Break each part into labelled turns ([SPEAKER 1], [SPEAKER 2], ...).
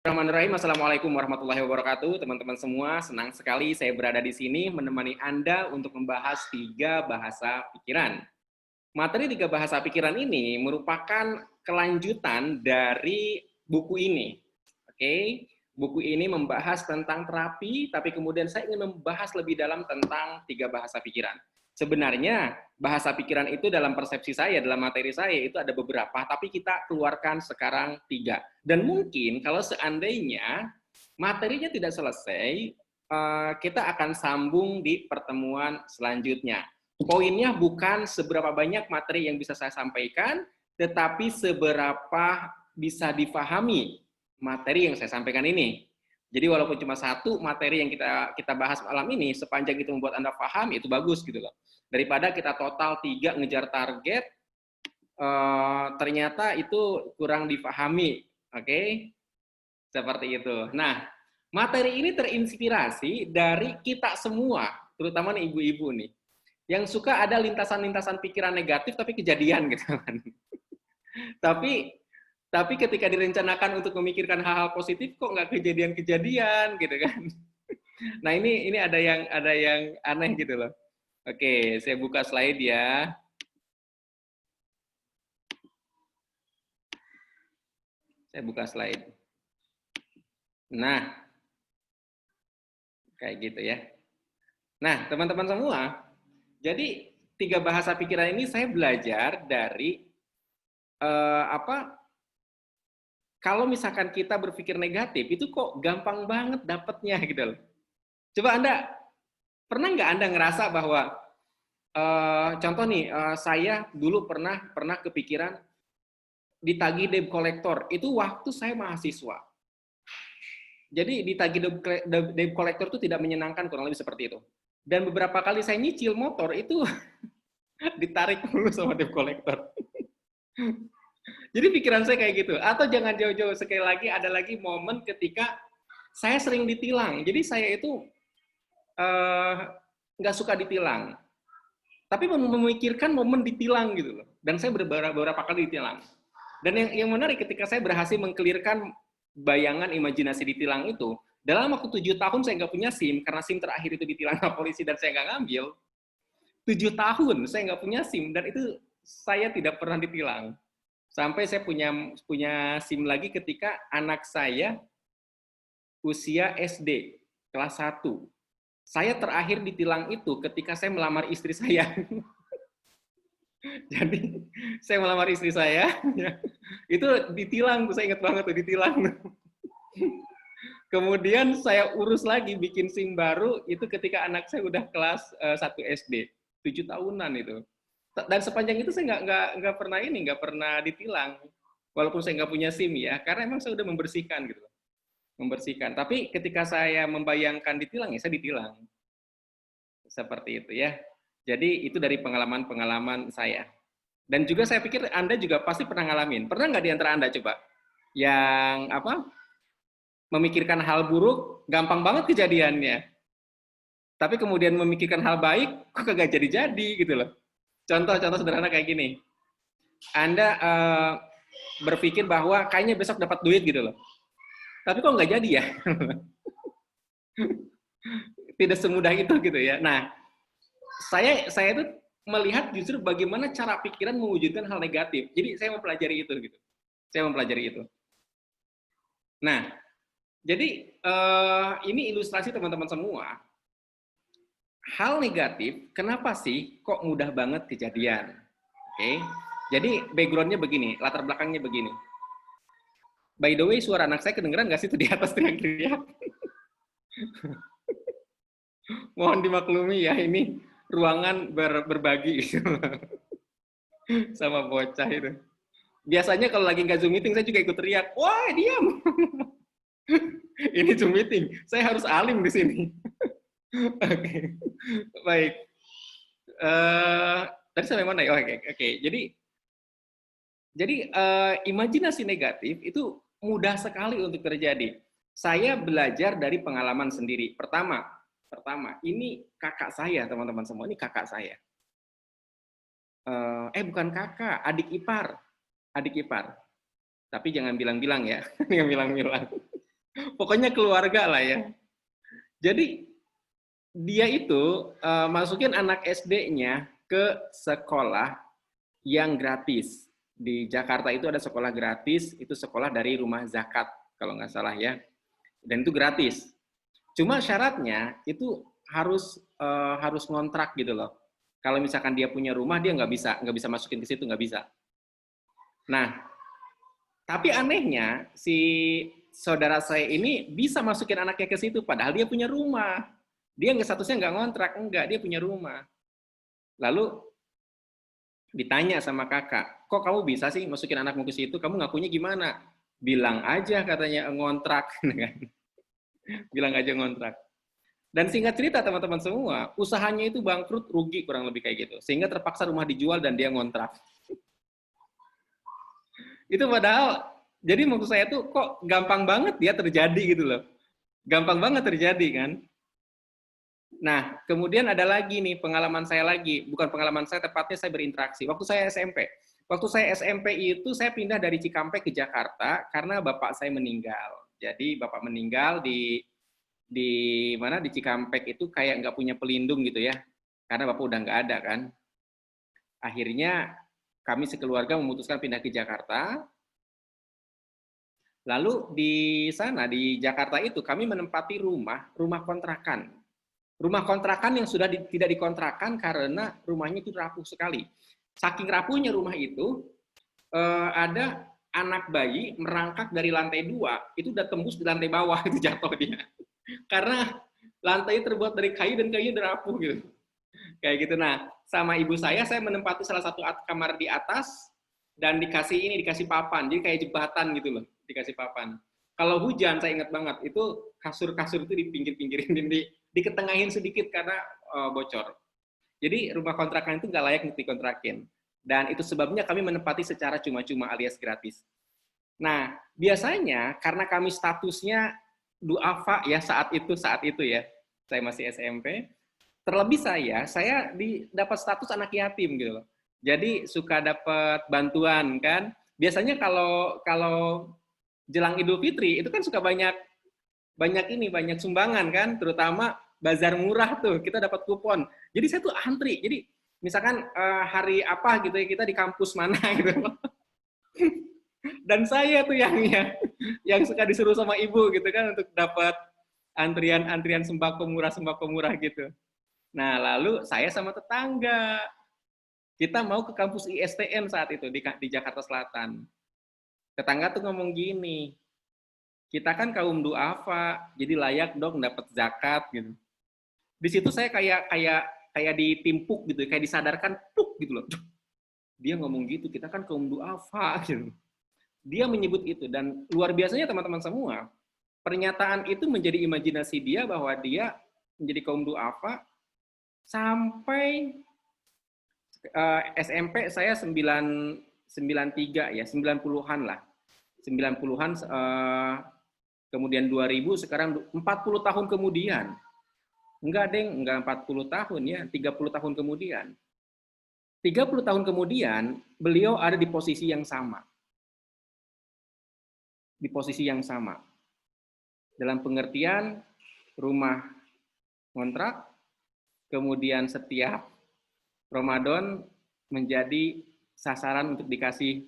[SPEAKER 1] Bismillahirrahmanirrahim. Assalamualaikum warahmatullahi wabarakatuh. Teman-teman semua, senang sekali saya berada di sini menemani Anda untuk membahas 3 bahasa pikiran. Materi 3 bahasa pikiran ini merupakan kelanjutan dari buku ini. Oke, buku ini membahas tentang terapi, tapi kemudian saya ingin membahas lebih dalam tentang 3 bahasa pikiran. Sebenarnya bahasa pikiran itu dalam persepsi saya, dalam materi saya itu ada beberapa, tapi kita keluarkan sekarang 3. Dan mungkin kalau seandainya materinya tidak selesai, kita akan sambung di pertemuan selanjutnya. Poinnya bukan seberapa banyak materi yang bisa saya sampaikan, tetapi seberapa bisa difahami materi yang saya sampaikan ini. Jadi walaupun cuma satu materi yang kita bahas malam ini, sepanjang itu membuat Anda paham, itu bagus gitu loh. Daripada kita total 3 ngejar target, ternyata itu kurang difahami. Oke? Seperti itu. Nah, materi ini terinspirasi dari kita semua, terutama nih ibu-ibu nih, yang suka ada lintasan-lintasan pikiran negatif tapi kejadian gitu kan. Tapi ketika direncanakan untuk memikirkan hal-hal positif kok nggak kejadian-kejadian gitu kan. Nah, ini ada yang aneh gitu loh. Oke, saya buka slide ya. Saya buka slide. Nah, kayak gitu ya. Nah, teman-teman semua, jadi 3 bahasa pikiran ini saya belajar dari kalau misalkan kita berpikir negatif itu kok gampang banget dapetnya gitu loh. Coba Anda pernah nggak Anda ngerasa bahwa contoh nih, saya dulu pernah kepikiran ditagih debt collector itu waktu saya mahasiswa. Jadi ditagih debt collector itu tidak menyenangkan, kurang lebih seperti itu. Dan beberapa kali saya nyicil motor itu ditarik dulu sama debt collector. Jadi pikiran saya kayak gitu. Atau jangan jauh-jauh, sekali lagi ada lagi momen ketika saya sering ditilang. Jadi saya itu nggak suka ditilang. Tapi memikirkan momen ditilang gitu loh. Dan saya beberapa kali ditilang. Dan yang menarik ketika saya berhasil mengkelirkan bayangan imajinasi ditilang itu, dalam waktu 7 tahun saya nggak punya SIM, karena SIM terakhir itu ditilang sama polisi dan saya nggak ngambil, 7 tahun saya nggak punya SIM, dan itu saya tidak pernah ditilang. Sampai saya punya SIM lagi ketika anak saya usia SD, kelas 1. Saya terakhir ditilang itu ketika saya melamar istri saya. Jadi saya melamar istri saya, itu ditilang, saya ingat banget tuh ditilang. Kemudian saya urus lagi bikin SIM baru itu ketika anak saya udah kelas 1 SD, 7 tahunan itu. Dan sepanjang itu saya nggak pernah ditilang, walaupun saya nggak punya SIM ya, karena emang saya udah membersihkan gitu, membersihkan. Tapi ketika saya membayangkan ditilang ya saya ditilang, seperti itu ya. Jadi itu dari pengalaman saya. Dan juga saya pikir Anda juga pasti pernah ngalamin. Pernah nggak di antara Anda coba yang memikirkan hal buruk gampang banget kejadiannya, tapi kemudian memikirkan hal baik kok kagak jadi-jadi gitu loh. Contoh sederhana kayak gini. Anda berpikir bahwa kayaknya besok dapat duit gitu loh. Tapi kok nggak jadi ya? Tidak semudah itu gitu ya. Nah, saya itu melihat justru bagaimana cara pikiran mewujudkan hal negatif. Jadi saya mempelajari itu gitu. Saya mempelajari itu. Nah, jadi ini ilustrasi teman-teman semua. Hal negatif, kenapa sih kok mudah banget kejadian? Oke. Jadi background-nya begini, latar belakangnya begini. By the way, suara anak saya kedengeran nggak sih itu di atas teriak-teriak? Mohon dimaklumi ya, ini ruangan berbagi sama bocah itu. Biasanya kalau lagi nggak Zoom meeting, saya juga ikut teriak, wah diam. Ini Zoom meeting, saya harus alim di sini. Oke, baik. Tadi sampai mana ya? Oke. Jadi imajinasi negatif itu mudah sekali untuk terjadi. Saya belajar dari pengalaman sendiri. Pertama, ini kakak saya, teman-teman semua, ini kakak saya. Bukan kakak, adik ipar. Tapi jangan bilang-bilang ya, jangan bilang-bilang. Pokoknya keluarga lah ya. Jadi dia itu masukin anak SD-nya ke sekolah yang gratis. Di Jakarta itu ada sekolah gratis, itu sekolah dari rumah zakat kalau nggak salah ya. Dan itu gratis. Cuma syaratnya itu harus ngontrak gitu loh. Kalau misalkan dia punya rumah dia nggak bisa masukin ke situ, nggak bisa. Nah, tapi anehnya si saudara saya ini bisa masukin anaknya ke situ, padahal dia punya rumah. Dia nggak statusnya nggak ngontrak, enggak, dia punya rumah. Lalu ditanya sama kakak, kok kamu bisa sih masukin anakmu ke situ? Kamu ngakunya gimana? Bilang aja katanya ngontrak, bilang aja ngontrak. Dan singkat cerita teman-teman semua, usahanya itu bangkrut, rugi kurang lebih kayak gitu. Sehingga terpaksa rumah dijual dan dia ngontrak. Itu padahal, jadi maksud saya tuh kok gampang banget ya terjadi gitu loh. Gampang banget terjadi kan. Nah, kemudian ada lagi nih pengalaman saya lagi. Bukan pengalaman saya, tepatnya saya berinteraksi. Waktu saya SMP. Waktu saya SMP itu saya pindah dari Cikampek ke Jakarta karena bapak saya meninggal. Jadi bapak meninggal di mana di Cikampek itu kayak nggak punya pelindung gitu ya, karena bapak udah nggak ada kan. Akhirnya kami sekeluarga memutuskan pindah ke Jakarta. Lalu di sana di Jakarta itu kami menempati rumah kontrakan. Rumah kontrakan yang sudah tidak dikontrakan karena rumahnya itu rapuh sekali. Saking rapuhnya rumah itu, ada anak bayi merangkak dari lantai 2, itu udah tembus di lantai bawah, itu jatuh dia. Karena lantai terbuat dari kayu dan kayunya udah rapuh gitu. Kayak gitu. Nah, sama ibu saya menempati salah satu kamar di atas dan dikasih papan. Jadi kayak jembatan gitu loh, dikasih papan. Kalau hujan saya ingat banget, itu kasur-kasur itu di pinggir-pinggirin, diketengahin sedikit karena bocor. Jadi rumah kontrakan itu nggak layak untuk dikontrakin. Dan itu sebabnya kami menempati secara cuma-cuma alias gratis. Nah, biasanya karena kami statusnya duafa ya saat itu ya, saya masih SMP. Terlebih saya dapat status anak yatim gitu loh. Jadi suka dapat bantuan kan. Biasanya kalau jelang Idul Fitri itu kan suka banyak sumbangan kan, terutama bazar murah tuh, kita dapat kupon. Jadi saya tuh antri. Jadi misalkan hari apa gitu ya, kita di kampus mana gitu. Dan saya tuh yang suka disuruh sama ibu gitu kan untuk dapat antrian sembako murah gitu. Nah, lalu saya sama tetangga, kita mau ke kampus ISTM saat itu di Jakarta Selatan. Tetangga tuh ngomong gini, kita kan kaum duafa, jadi layak dong dapat zakat gitu. Di situ saya kayak ditimpuk gitu, kayak disadarkan, puk gitu loh. Dia ngomong gitu, kita kan kaum duafa gitu. Dia menyebut itu dan luar biasanya teman-teman semua, pernyataan itu menjadi imajinasi dia bahwa dia menjadi kaum duafa sampai SMP saya 93 ya, 90-an lah. 90-an kemudian 2000 sekarang 40 tahun kemudian. Enggak, Deng, enggak 40 tahun ya, 30 tahun kemudian. 30 tahun kemudian beliau ada di posisi yang sama. Di posisi yang sama. Dalam pengertian rumah kontrak, kemudian setiap Ramadan menjadi sasaran untuk dikasih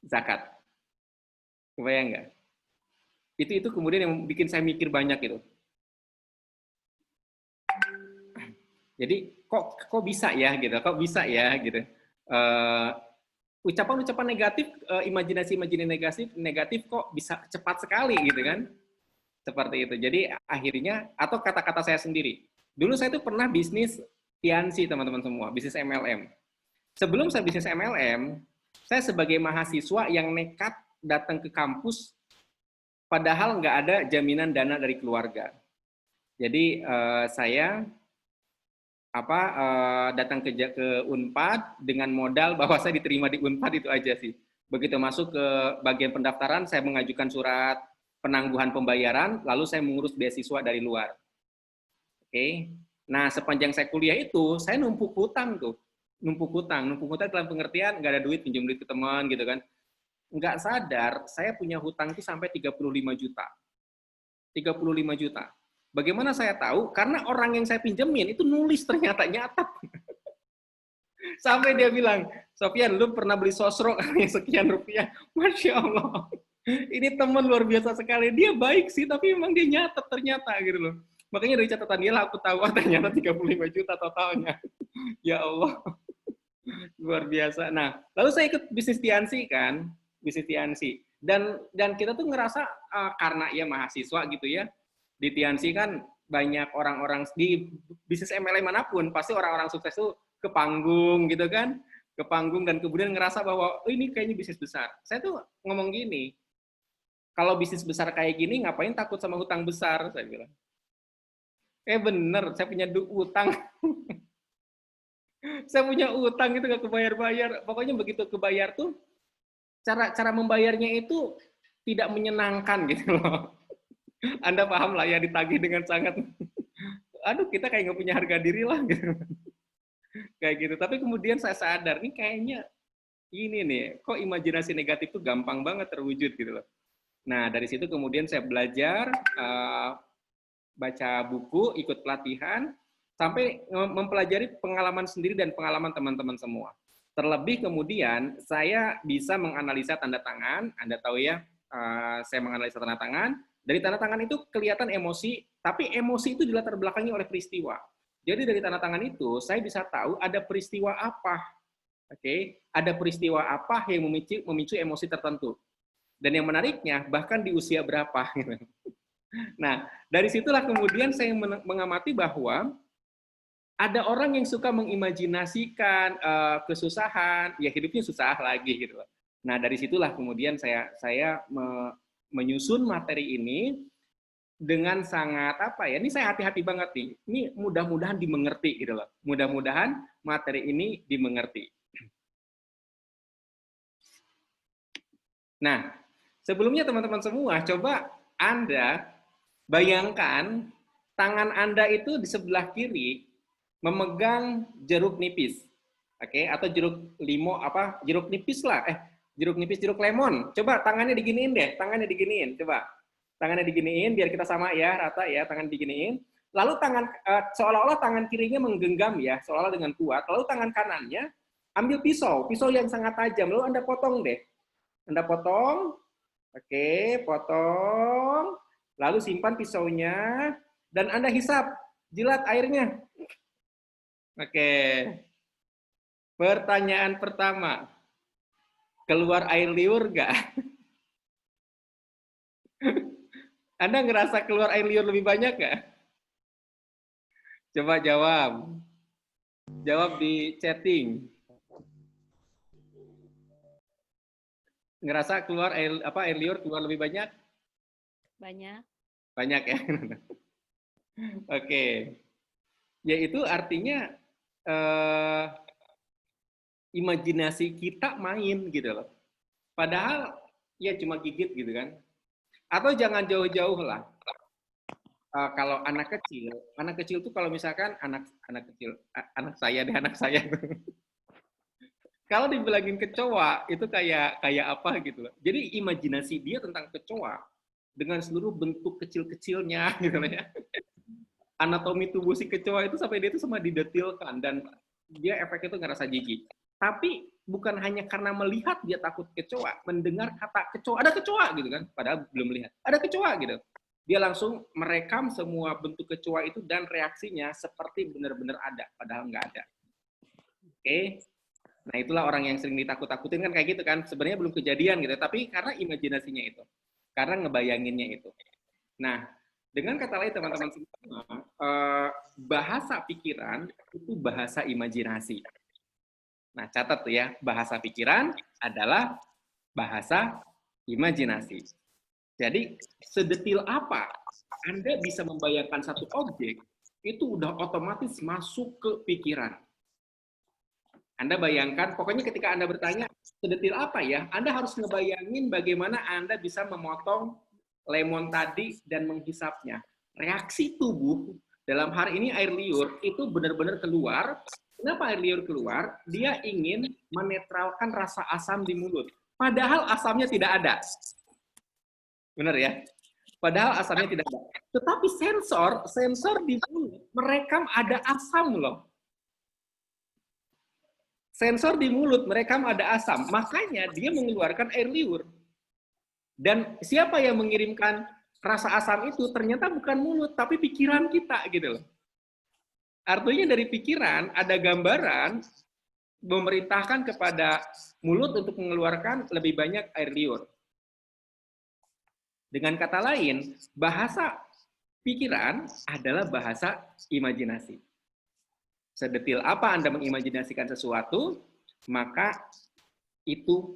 [SPEAKER 1] zakat. Kebayang nggak? Itu kemudian yang bikin saya mikir banyak gitu. Jadi kok bisa ya gitu, kok bisa ya gitu. Ucapan-ucapan negatif, imajinasi negatif kok bisa cepat sekali gitu kan? Seperti itu. Jadi akhirnya atau kata-kata saya sendiri. Dulu saya tuh pernah bisnis Tiansi teman-teman semua, bisnis MLM. Sebelum saya bisnis MLM, saya sebagai mahasiswa yang nekat datang ke kampus, padahal nggak ada jaminan dana dari keluarga. Jadi saya datang ke Unpad dengan modal bahwa saya diterima di Unpad itu aja sih. Begitu masuk ke bagian pendaftaran, saya mengajukan surat penangguhan pembayaran, lalu saya mengurus beasiswa dari luar. Oke. Nah, sepanjang saya kuliah itu, saya numpuk hutang tuh. Numpuk hutang dalam pengertian nggak ada duit, pinjam duit ke teman gitu kan. Nggak sadar, saya punya hutang itu sampai 35 juta. 35 juta. Bagaimana saya tahu? Karena orang yang saya pinjemin itu nulis ternyata nyatat. Sampai dia bilang, Sofyan, lu pernah beli sosro yang sekian rupiah? Masya Allah. Ini teman luar biasa sekali. Dia baik sih, tapi memang dia nyatet ternyata gitu loh. Makanya dari catatan dia lah aku tahu, ternyata 35 juta totalnya. Ya Allah. Luar biasa. Nah, lalu saya ikut bisnis Tiansi kan, bisnis Tiansi. Dan kita tuh ngerasa karena ya mahasiswa gitu ya, di Tiansi kan banyak orang-orang di bisnis MLM manapun pasti orang-orang sukses tuh ke panggung gitu kan, ke panggung dan kemudian ngerasa bahwa oh, ini kayaknya bisnis besar. Saya tuh ngomong gini, kalau bisnis besar kayak gini ngapain takut sama hutang besar, saya bilang. Bener, saya punya utang. Saya punya utang itu gak kebayar-bayar. Pokoknya begitu kebayar tuh cara membayarnya itu tidak menyenangkan gitu loh. Anda paham lah ya, ditagih dengan sangat aduh kita kayak nggak punya harga diri lah gitu. Kayak gitu. Tapi kemudian saya sadar nih kayaknya ini nih, kok imajinasi negatif tuh gampang banget terwujud gitu loh. Nah, dari situ kemudian saya belajar baca buku, ikut pelatihan, sampai mempelajari pengalaman sendiri dan pengalaman teman-teman semua. Terlebih kemudian saya bisa menganalisa tanda tangan, Anda tahu ya, saya menganalisa tanda tangan, dari tanda tangan itu kelihatan emosi, tapi emosi itu dilatar belakangi oleh peristiwa. Jadi dari tanda tangan itu saya bisa tahu ada peristiwa apa, ada peristiwa apa yang memicu emosi tertentu. Dan yang menariknya bahkan di usia berapa. Nah, dari situlah kemudian saya mengamati bahwa ada orang yang suka mengimajinasikan kesusahan, ya hidupnya susah lagi gitu. Nah, dari situlah kemudian saya menyusun materi ini dengan sangat apa ya? Ini saya hati-hati banget nih. Ini mudah-mudahan dimengerti gitu loh. Mudah-mudahan materi ini dimengerti. Nah, sebelumnya teman-teman semua, coba Anda bayangkan tangan Anda itu di sebelah kiri memegang jeruk nipis, atau jeruk nipis lah, jeruk nipis, jeruk lemon. Coba tangannya diginiin deh, tangannya diginiin, coba. Tangannya diginiin, biar kita sama ya, rata ya, tangan diginiin. Lalu tangan, seolah-olah tangan kirinya menggenggam ya, seolah-olah dengan kuat. Lalu tangan kanannya ambil pisau yang sangat tajam, lalu Anda potong deh. Anda potong, potong, lalu simpan pisaunya, dan Anda hisap, jilat airnya. Pertanyaan pertama, keluar air liur nggak? Anda ngerasa keluar air liur lebih banyak nggak? Coba jawab. Jawab di chatting. Ngerasa keluar air liur keluar lebih banyak?
[SPEAKER 2] Banyak.
[SPEAKER 1] Banyak ya. Ya itu artinya imajinasi kita main gitu loh. Padahal ya cuma gigit gitu kan. Atau jangan jauh-jauh lah. Kalau anak kecil tuh kalau misalkan anak saya kalau dibilangin kecoa itu kayak apa gitu loh. Jadi imajinasi dia tentang kecoa dengan seluruh bentuk kecil-kecilnya gitu loh ya. Anatomi tubuh si kecoa itu sampai dia itu semua didetilkan dan dia efeknya itu ngerasa jijik. Tapi bukan hanya karena melihat dia takut kecoa, mendengar kata kecoa, ada kecoa gitu kan, padahal belum melihat. Ada kecoa gitu. Dia langsung merekam semua bentuk kecoa itu dan reaksinya seperti benar-benar ada, padahal nggak ada. Nah itulah orang yang sering ditakut-takutin kan kayak gitu kan, sebenarnya belum kejadian gitu, tapi karena imajinasinya itu, karena ngebayanginnya itu. Nah, dengan kata lain teman-teman semua, bahasa pikiran itu bahasa imajinasi. Nah, catat tuh ya, bahasa pikiran adalah bahasa imajinasi. Jadi, sedetil apa Anda bisa membayangkan satu objek, itu udah otomatis masuk ke pikiran. Anda bayangkan, pokoknya ketika Anda bertanya, sedetil apa ya, Anda harus ngebayangin bagaimana Anda bisa memotong lemon tadi dan menghisapnya. Reaksi tubuh, dalam hari ini air liur, itu benar-benar keluar. Kenapa air liur keluar? Dia ingin menetralkan rasa asam di mulut. Padahal asamnya tidak ada. Benar ya? Padahal asamnya tidak ada. Tetapi sensor di mulut merekam ada asam loh. Sensor di mulut merekam ada asam, makanya dia mengeluarkan air liur. Dan siapa yang mengirimkan rasa asam itu ternyata bukan mulut, tapi pikiran kita gitu loh. Artinya dari pikiran ada gambaran memerintahkan kepada mulut untuk mengeluarkan lebih banyak air liur. Dengan kata lain, bahasa pikiran adalah bahasa imajinasi. Sedetil apa Anda mengimajinasikan sesuatu, maka itu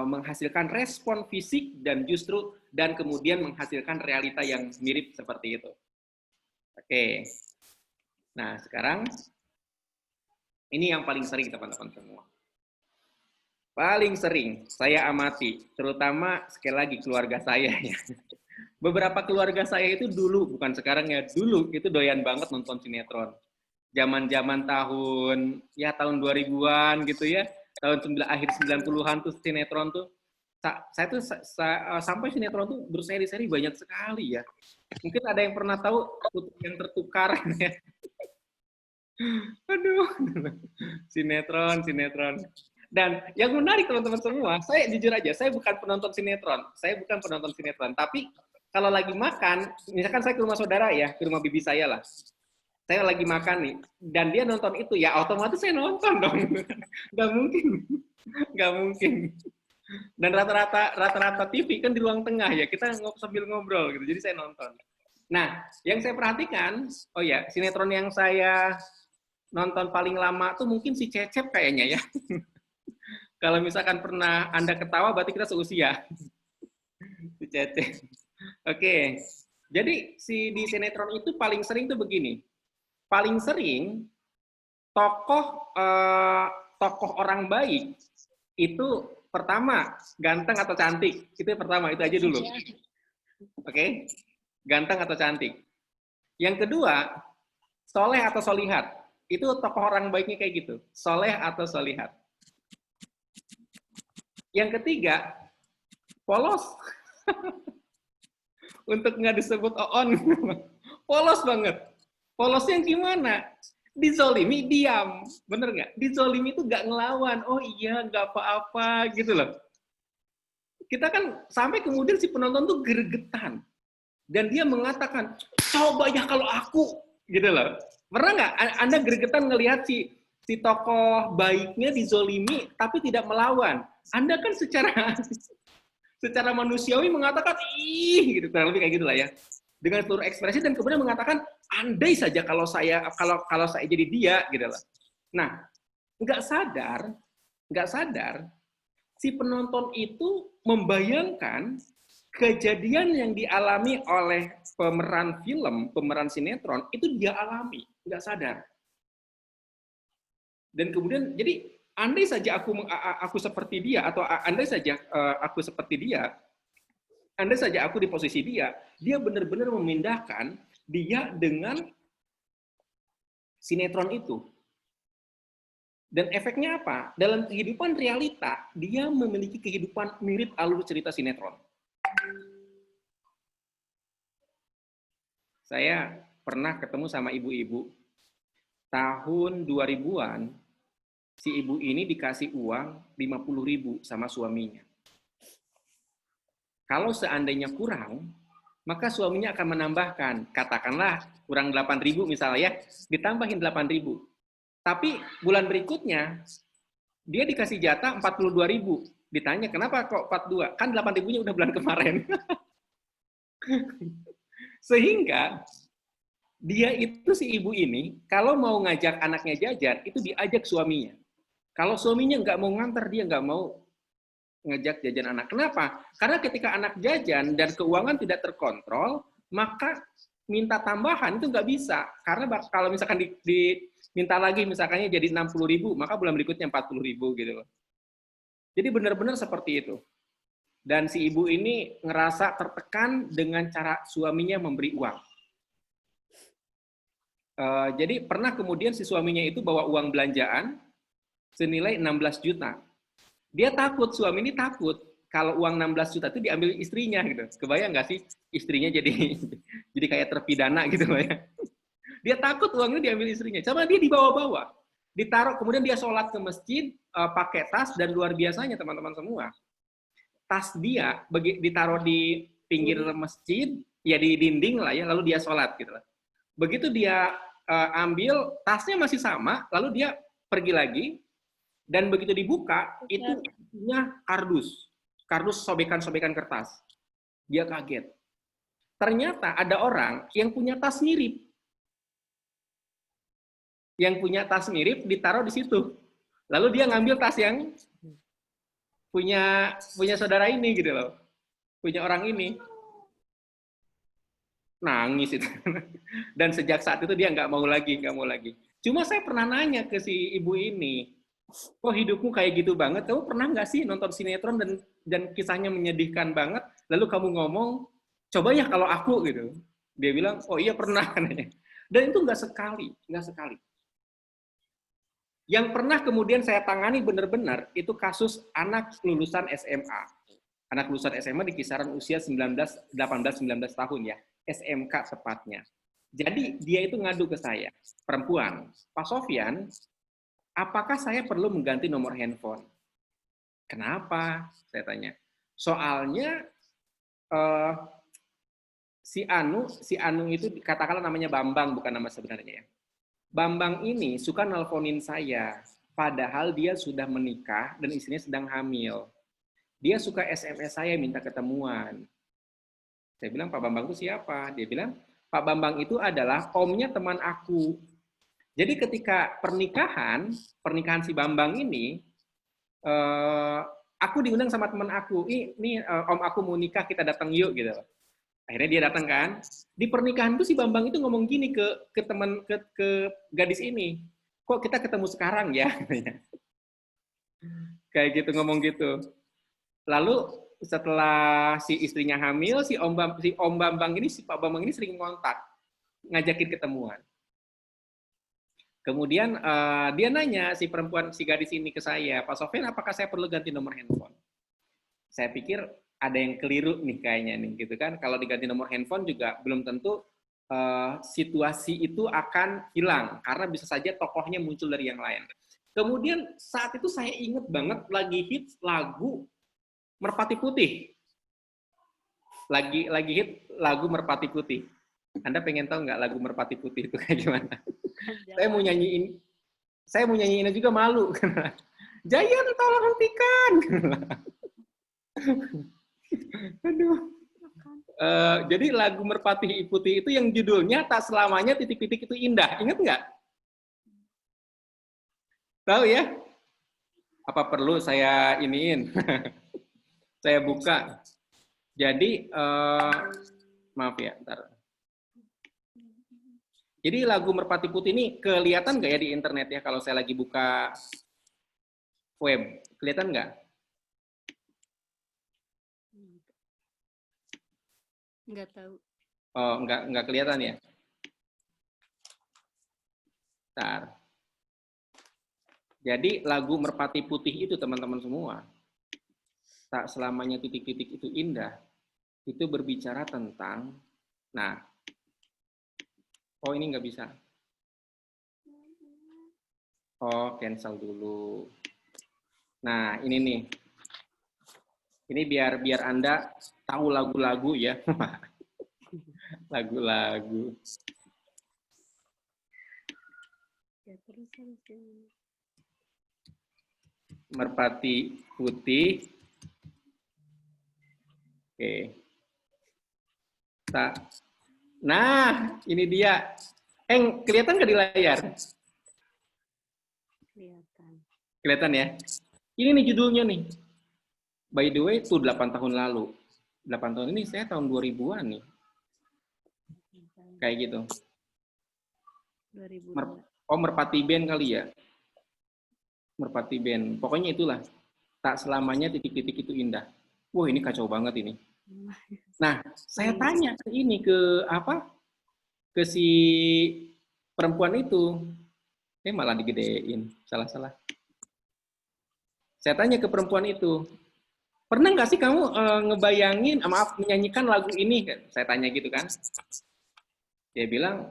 [SPEAKER 1] menghasilkan respon fisik dan kemudian menghasilkan realita yang mirip seperti itu. Oke. Nah, sekarang ini yang paling sering teman-teman semua. Paling sering saya amati, terutama sekali lagi keluarga saya ya. Beberapa keluarga saya itu dulu, bukan sekarang ya, dulu itu doyan banget nonton sinetron. Zaman-zaman tahun 2000-an gitu ya. Akhir 90-an tuh sinetron tuh. Saya tuh sampai sinetron tuh berseri-seri banyak sekali ya. Mungkin ada yang pernah tahu Putri yang Tertukar ya. Aduh. Sinetron. Dan yang menarik teman-teman semua, saya jujur aja, saya bukan penonton sinetron. Tapi kalau lagi makan, misalkan saya ke rumah saudara ya, ke rumah bibi saya lah. Saya lagi makan nih, dan dia nonton itu, ya otomatis saya nonton dong. Nggak mungkin. Dan rata-rata TV kan di ruang tengah ya, kita sambil ngobrol gitu, jadi saya nonton. Nah, yang saya perhatikan, sinetron yang saya nonton paling lama tuh mungkin si Cecep kayaknya ya. Kalau misalkan pernah Anda ketawa, berarti kita seusia. Si Cecep. Oke. Jadi di sinetron itu paling sering tuh begini. Paling sering tokoh orang baik itu pertama ganteng atau cantik. Itu pertama, itu aja dulu. Oke? Ganteng atau cantik. Yang kedua, soleh atau solihat. Itu tokoh orang baiknya kayak gitu. Soleh atau solihat. Yang ketiga, polos. Untuk nggak disebut oon. Polos banget. Polosnya gimana? Dizolimi, diam. Bener nggak? Dizolimi itu nggak ngelawan. Oh iya, nggak apa-apa, gitu loh. Kita kan sampai kemudian si penonton tuh gregetan. Dan dia mengatakan, coba ya kalau aku. Gitu loh. Pernah nggak Anda gregetan ngelihat si tokoh baiknya dizolimi, tapi tidak melawan? Anda kan secara manusiawi mengatakan, ih, gitu, kurang lebih kayak gitulah ya. Dengan seluruh ekspresi dan kemudian mengatakan, andai saja kalau saya jadi dia, gitu loh. Nah, nggak sadar, si penonton itu membayangkan kejadian yang dialami oleh pemeran film, pemeran sinetron, itu dia alami, nggak sadar. Dan kemudian, jadi andai saja aku seperti dia, atau andai saja aku seperti dia, andai saja aku di posisi dia benar-benar memindahkan dia dengan sinetron itu. Dan efeknya apa? Dalam kehidupan realita, dia memiliki kehidupan mirip alur cerita sinetron. Saya pernah ketemu sama ibu-ibu, tahun 2000-an, si ibu ini dikasih uang 50.000 sama suaminya. Kalau seandainya kurang, maka suaminya akan menambahkan, katakanlah kurang 8.000 misalnya ya, ditambahin 8.000. Tapi bulan berikutnya, dia dikasih jatah 42.000. Ditanya, kenapa kok 42? Kan 8.000-nya udah bulan kemarin. Sehingga, dia itu si ibu ini, kalau mau ngajak anaknya jajan, itu diajak suaminya. Kalau suaminya nggak mau nganter, dia nggak mau ngajak jajan anak. Kenapa? Karena ketika anak jajan dan keuangan tidak terkontrol, maka minta tambahan itu nggak bisa. Karena kalau misalkan diminta lagi, misalkannya jadi 60.000, maka bulan berikutnya 40.000 gitu loh. Jadi benar-benar seperti itu. Dan si ibu ini ngerasa tertekan dengan cara suaminya memberi uang. Jadi pernah kemudian si suaminya itu bawa uang belanjaan senilai 16 juta. Dia takut, suami ini takut. kalau uang 16 juta itu diambil istrinya gitu. Kebayang nggak sih istrinya jadi jadi kayak terpidana gitu loh ya. Dia takut uangnya diambil istrinya. Sama dia dibawa-bawa. Ditaruh, kemudian dia sholat ke masjid, pakai tas, dan luar biasanya teman-teman semua. Tas dia ditaruh di pinggir masjid, ya di dinding lah ya, lalu dia sholat gitu lah. Begitu dia ambil, tasnya masih sama, lalu dia pergi lagi, dan begitu dibuka, itu isinya kardus. Kardus sobekan-sobekan kertas. Dia kaget. Ternyata ada orang yang punya tas mirip. Yang punya tas mirip ditaruh di situ. Lalu dia ngambil tas yang punya saudara ini gitu loh. Punya orang ini. Nangis itu. Dan sejak saat itu dia nggak mau lagi. Cuma saya pernah nanya ke si ibu ini, kok hidupmu kayak gitu banget? Kamu pernah nggak sih nonton sinetron dan kisahnya menyedihkan banget? Lalu kamu ngomong, coba ya kalau aku gitu. Dia bilang, oh iya pernah katanya. Dan itu nggak sekali. Yang pernah kemudian saya tangani benar-benar itu kasus anak lulusan SMA. Anak lulusan SMA di kisaran usia 18-19 tahun ya. SMK tepatnya. Jadi dia itu ngadu ke saya, perempuan. Pak Sofyan, apakah saya perlu mengganti nomor handphone? Kenapa? Saya tanya. Soalnya si Anu itu katakanlah namanya Bambang, bukan nama sebenarnya ya. Bambang ini suka nelponin saya, padahal dia sudah menikah dan istrinya sedang hamil. Dia suka SMS saya minta ketemuan. Saya bilang, Pak Bambang itu siapa? Dia bilang, Pak Bambang itu adalah omnya teman aku. Jadi ketika pernikahan si Bambang ini, aku diundang sama teman aku, ini om aku mau nikah, kita datang yuk gitu. Akhirnya dia datang kan. Di pernikahan itu si Bambang itu ngomong gini ke teman ke gadis ini. Kok kita ketemu sekarang ya? Kayak gitu ngomong gitu. Lalu setelah si istrinya hamil, si Om Bambang ini, si Pak Bambang ini sering kontak, ngajakin ketemuan. Kemudian dia nanya si gadis ini ke saya, Pak Sofyan, apakah saya perlu ganti nomor handphone? Saya pikir ada yang keliru nih kayaknya nih gitu kan. Kalau diganti nomor handphone juga belum tentu situasi itu akan hilang karena bisa saja tokohnya muncul dari yang lain. Kemudian saat itu saya ingat banget lagi hits lagu Merpati Putih. Lagi hit lagu Merpati Putih. Anda pengen tahu nggak lagu Merpati Putih itu kayak gimana? Saya mau nyanyiin juga malu. Jayan tolong hentikan. Aduh. Jadi lagu Merpati Putih itu yang judulnya tak selamanya titik-titik itu indah. Ingat nggak? Tahu ya? Apa perlu saya iniin? Saya buka. Jadi maaf ya, ntar. Jadi lagu Merpati Putih ini kelihatan nggak ya di internet ya kalau saya lagi buka web? Kelihatan nggak?
[SPEAKER 2] Nggak tahu.
[SPEAKER 1] Oh, nggak kelihatan ya? Ntar. Jadi lagu Merpati Putih itu teman-teman semua, tak selamanya titik-titik itu indah, itu berbicara tentang, nah, oh ini nggak bisa. Oh, cancel dulu. Nah, ini nih. Ini biar Anda tahu lagu-lagu ya. Lagu-lagu. Merpati Putih. Oke. Nah, ini dia. Kelihatan nggak di layar? Kelihatan ya? Ini nih judulnya nih. By the way, itu 8 tahun lalu. 8 tahun ini saya tahun 2000-an nih. Kayak gitu.
[SPEAKER 2] 2002.
[SPEAKER 1] Merpati Band kali ya? Merpati Band. Pokoknya itulah. Tak selamanya titik-titik itu indah. Wah, ini kacau banget ini. Nah, saya tanya ke si perempuan itu. Malah digedein. Salah-salah. Saya tanya ke perempuan itu. Pernah nggak sih kamu ngebayangin, maaf, menyanyikan lagu ini? Saya tanya gitu kan. Dia bilang,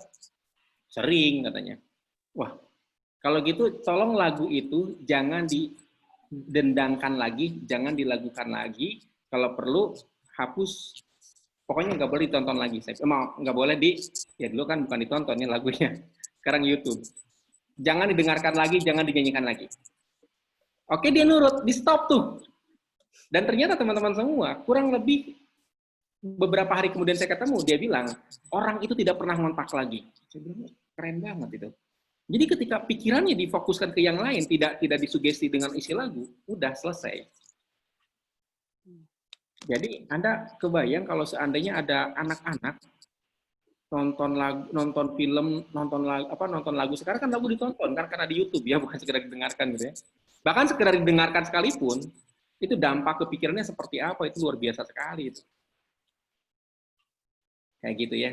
[SPEAKER 1] sering katanya. Wah, kalau gitu tolong lagu itu jangan didendangkan lagi, jangan dilagukan lagi. Kalau perlu, hapus. Pokoknya nggak boleh ditonton lagi. Saya emang nggak boleh ya dulu kan bukan ditonton ya lagunya. Sekarang YouTube. Jangan didengarkan lagi, jangan dinyanyikan lagi. Oke, dia nurut, di stop tuh. Dan ternyata teman-teman semua, kurang lebih beberapa hari kemudian saya ketemu, dia bilang, orang itu tidak pernah ngontak lagi. Saya bilang, keren banget itu. Jadi ketika pikirannya difokuskan ke yang lain, tidak disugesti dengan isi lagu, udah selesai. Jadi Anda kebayang kalau seandainya ada anak-anak nonton lagu, nonton film, nonton lagu sekarang kan lagu ditonton kan karena di YouTube ya, bukan sekedar didengarkan gitu ya. Bahkan sekedar didengarkan sekalipun, itu dampak ke pikirannya seperti apa, itu luar biasa sekali itu. Kayak gitu ya.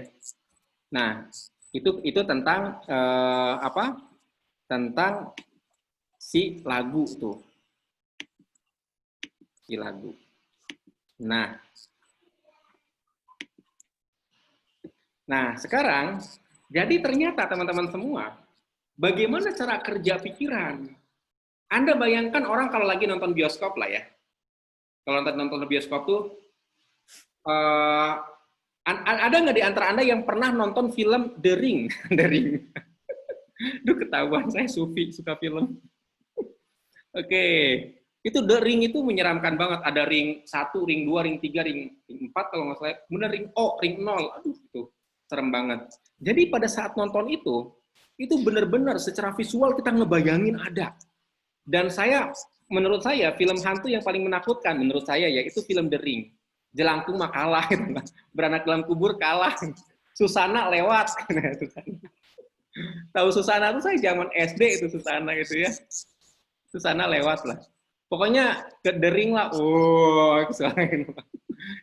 [SPEAKER 1] Nah, itu tentang tentang si lagu tuh. Si lagu. Nah, sekarang jadi ternyata teman-teman semua, bagaimana cara kerja pikiran? Anda bayangkan orang kalau lagi nonton bioskop lah ya. Kalau nonton bioskop tuh ada nggak di antara Anda yang pernah nonton film The Ring? The Ring. Duh, ketahuan saya suka film. Oke. Itu The Ring itu menyeramkan banget. Ada ring 1, ring 2, ring 3, ring 4 kalau nggak salah. Kemudian ring O, ring 0. Aduh, itu serem banget. Jadi pada saat nonton itu benar-benar secara visual kita ngebayangin ada. Dan menurut saya, film hantu yang paling menakutkan, menurut saya ya, itu film The Ring. Jelangkung mah kalah, beranak dalam kubur kalah. Susana lewat. Tahu Susana itu saya zaman SD itu Susana itu ya. Susana lewat lah. Pokoknya ke The Ring lah. Oh,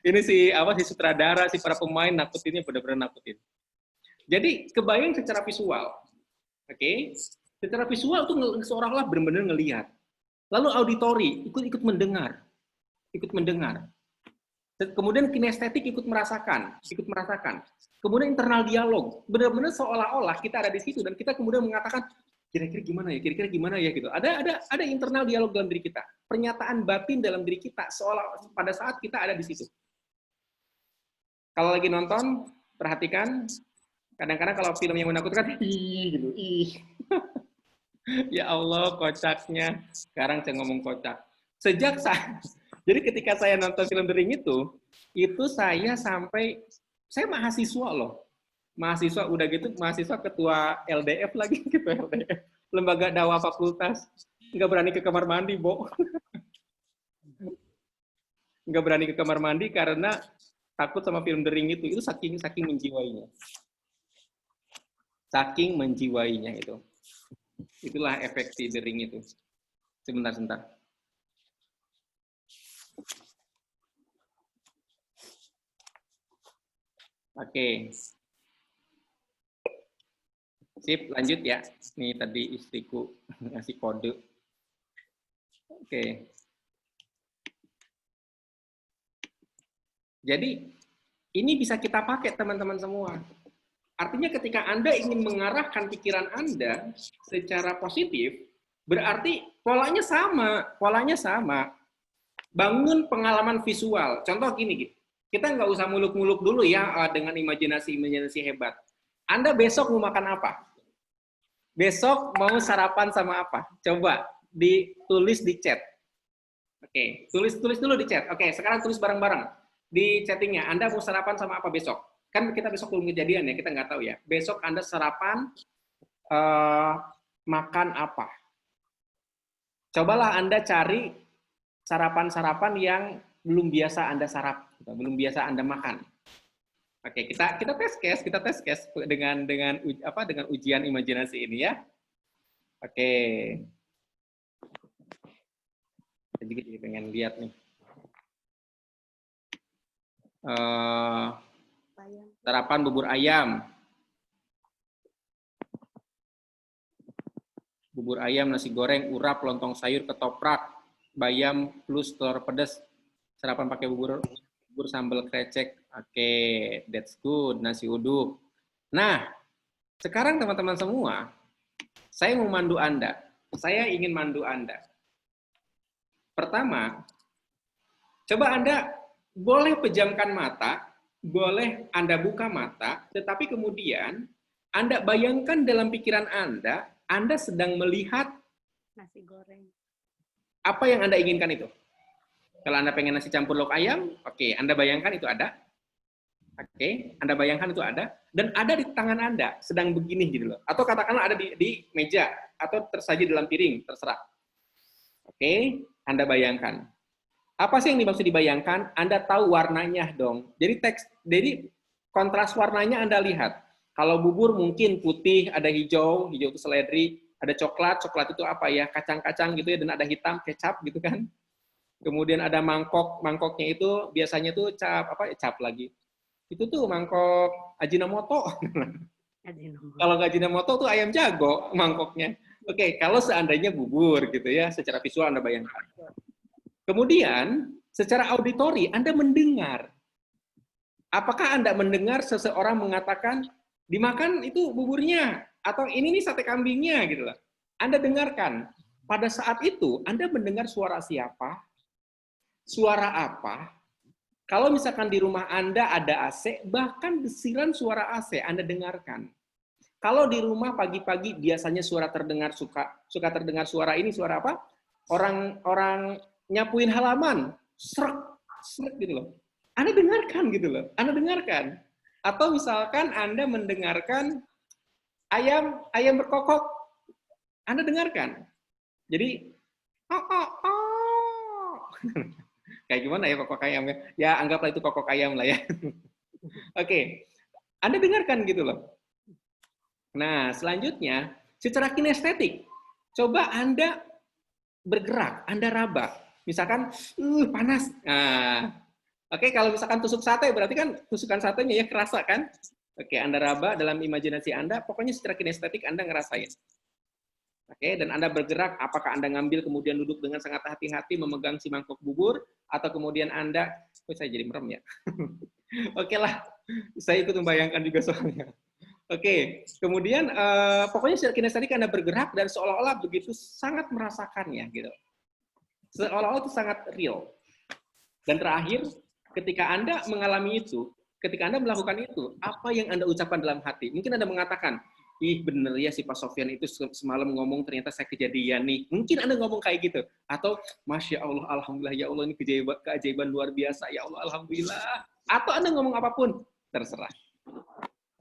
[SPEAKER 1] ini si sutradara, si para pemain nakutinnya benar-benar nakutin. Jadi kebayang secara visual. Oke? Secara visual tuh seolah-olah benar-benar ngelihat. Lalu auditori ikut mendengar. Ikut mendengar. Kemudian kinestetik ikut merasakan. Kemudian internal dialog. Benar-benar seolah-olah kita ada di situ dan kita kemudian mengatakan kira-kira gimana ya gitu. Ada internal dialog dalam diri kita. Pernyataan batin dalam diri kita seolah pada saat kita ada di situ. Kalau lagi nonton, perhatikan kadang-kadang kalau film yang menakutkan gitu. Ya Allah, kocaknya. Sekarang saya ngomong kocak. Jadi ketika saya nonton film The Ring itu saya mahasiswa loh. Mahasiswa ketua LDF lagi, ketua LDF. Lembaga dakwah fakultas. Nggak berani ke kamar mandi, Bo. Nggak berani ke kamar mandi karena takut sama film The Ring itu saking menjiwainya. Saking menjiwainya itu. Itulah efek si The Ring itu. Sebentar. Oke. Sip, lanjut ya. Nih tadi istriku ngasih kode. Oke. Jadi, ini bisa kita pakai teman-teman semua. Artinya ketika Anda ingin mengarahkan pikiran Anda secara positif, berarti polanya sama. Bangun pengalaman visual. Contoh gini, kita nggak usah muluk-muluk dulu ya dengan imajinasi hebat. Anda besok mau makan apa? Besok mau sarapan sama apa? Coba ditulis di chat. Oke, tulis dulu di chat. Oke, sekarang tulis bareng-bareng di chattingnya. Anda mau sarapan sama apa besok? Kan kita besok belum kejadian ya, kita nggak tahu ya. Besok Anda sarapan makan apa? Cobalah Anda cari sarapan-sarapan yang belum biasa Anda belum biasa Anda makan. Oke, kita tes case dengan ujian imajinasi ini ya. Oke. Jadi pengen lihat nih. Sarapan bubur ayam. Bubur ayam, nasi goreng, urap, lontong sayur, ketoprak, bayam plus telur pedas. Sarapan pakai bubur sambal krecek. Oke, that's good. Nasi uduk. Nah, sekarang teman-teman semua, saya mau mandu Anda. Saya ingin mandu Anda. Pertama, coba Anda boleh pejamkan mata, boleh Anda buka mata, tetapi kemudian Anda bayangkan dalam pikiran Anda sedang melihat
[SPEAKER 2] Nasi goreng.
[SPEAKER 1] apa yang Anda inginkan itu. Kalau Anda pengen nasi campur lauk ayam, oke, Anda bayangkan itu ada. Oke, Anda bayangkan itu ada, dan ada di tangan Anda, sedang begini gitu loh. Atau katakanlah ada di meja, atau tersaji dalam piring, terserah. Oke, Anda bayangkan. Apa sih yang dimaksud dibayangkan? Anda tahu warnanya dong. Jadi kontras warnanya Anda lihat. Kalau bubur mungkin putih, ada hijau, hijau itu seledri, ada coklat, coklat itu apa ya? Kacang-kacang gitu ya, dan ada hitam, kecap gitu kan. Kemudian ada mangkok, mangkoknya itu biasanya tuh cap lagi. Itu tuh mangkok Ajinomoto. Kalau nggak Ajinomoto tuh ayam jago mangkoknya. Oke, kalau seandainya bubur gitu ya, secara visual Anda bayangkan. Kemudian, secara auditori Anda mendengar. Apakah Anda mendengar seseorang mengatakan, dimakan itu buburnya, atau ini nih sate kambingnya gitu loh. Anda dengarkan. Pada saat itu, Anda mendengar suara siapa, suara apa. Kalau misalkan di rumah Anda ada AC, bahkan desiran suara AC Anda dengarkan. Kalau di rumah pagi-pagi biasanya suka terdengar suara ini, suara apa? Orang nyapuin halaman, srek, srek gitu loh. Anda dengarkan gitu loh. Anda dengarkan. Atau misalkan Anda mendengarkan ayam berkokok, Anda dengarkan. Jadi oh, oh, oh. Kayak gimana ya kokok ayamnya? Ya anggaplah itu kokok ayam lah ya. Oke, Anda dengarkan gitu loh. Nah, selanjutnya secara kinestetik, coba Anda bergerak, Anda raba. Misalkan, panas. Nah, oke, kalau misalkan tusuk sate, berarti kan tusukan satenya ya kerasa kan? Oke, Anda raba dalam imajinasi Anda, pokoknya secara kinestetik Anda ngerasain. Oke, dan Anda bergerak, apakah Anda ngambil kemudian duduk dengan sangat hati-hati memegang si mangkok bubur, atau kemudian Anda, saya jadi merem ya. Oke lah, saya ikut membayangkan juga soalnya. Oke, kemudian pokoknya secara kinestetik Anda bergerak dan seolah-olah begitu sangat merasakannya gitu. Seolah-olah itu sangat real. Dan terakhir, ketika Anda mengalami itu, ketika Anda melakukan itu, apa yang Anda ucapkan dalam hati? Mungkin Anda mengatakan, ih bener ya si Pak Sofyan itu semalam ngomong ternyata saya kejadian nih. Mungkin Anda ngomong kayak gitu. Atau, Masya Allah, Alhamdulillah, ya Allah ini keajaiban luar biasa, ya Allah, Alhamdulillah. Atau Anda ngomong apapun, terserah.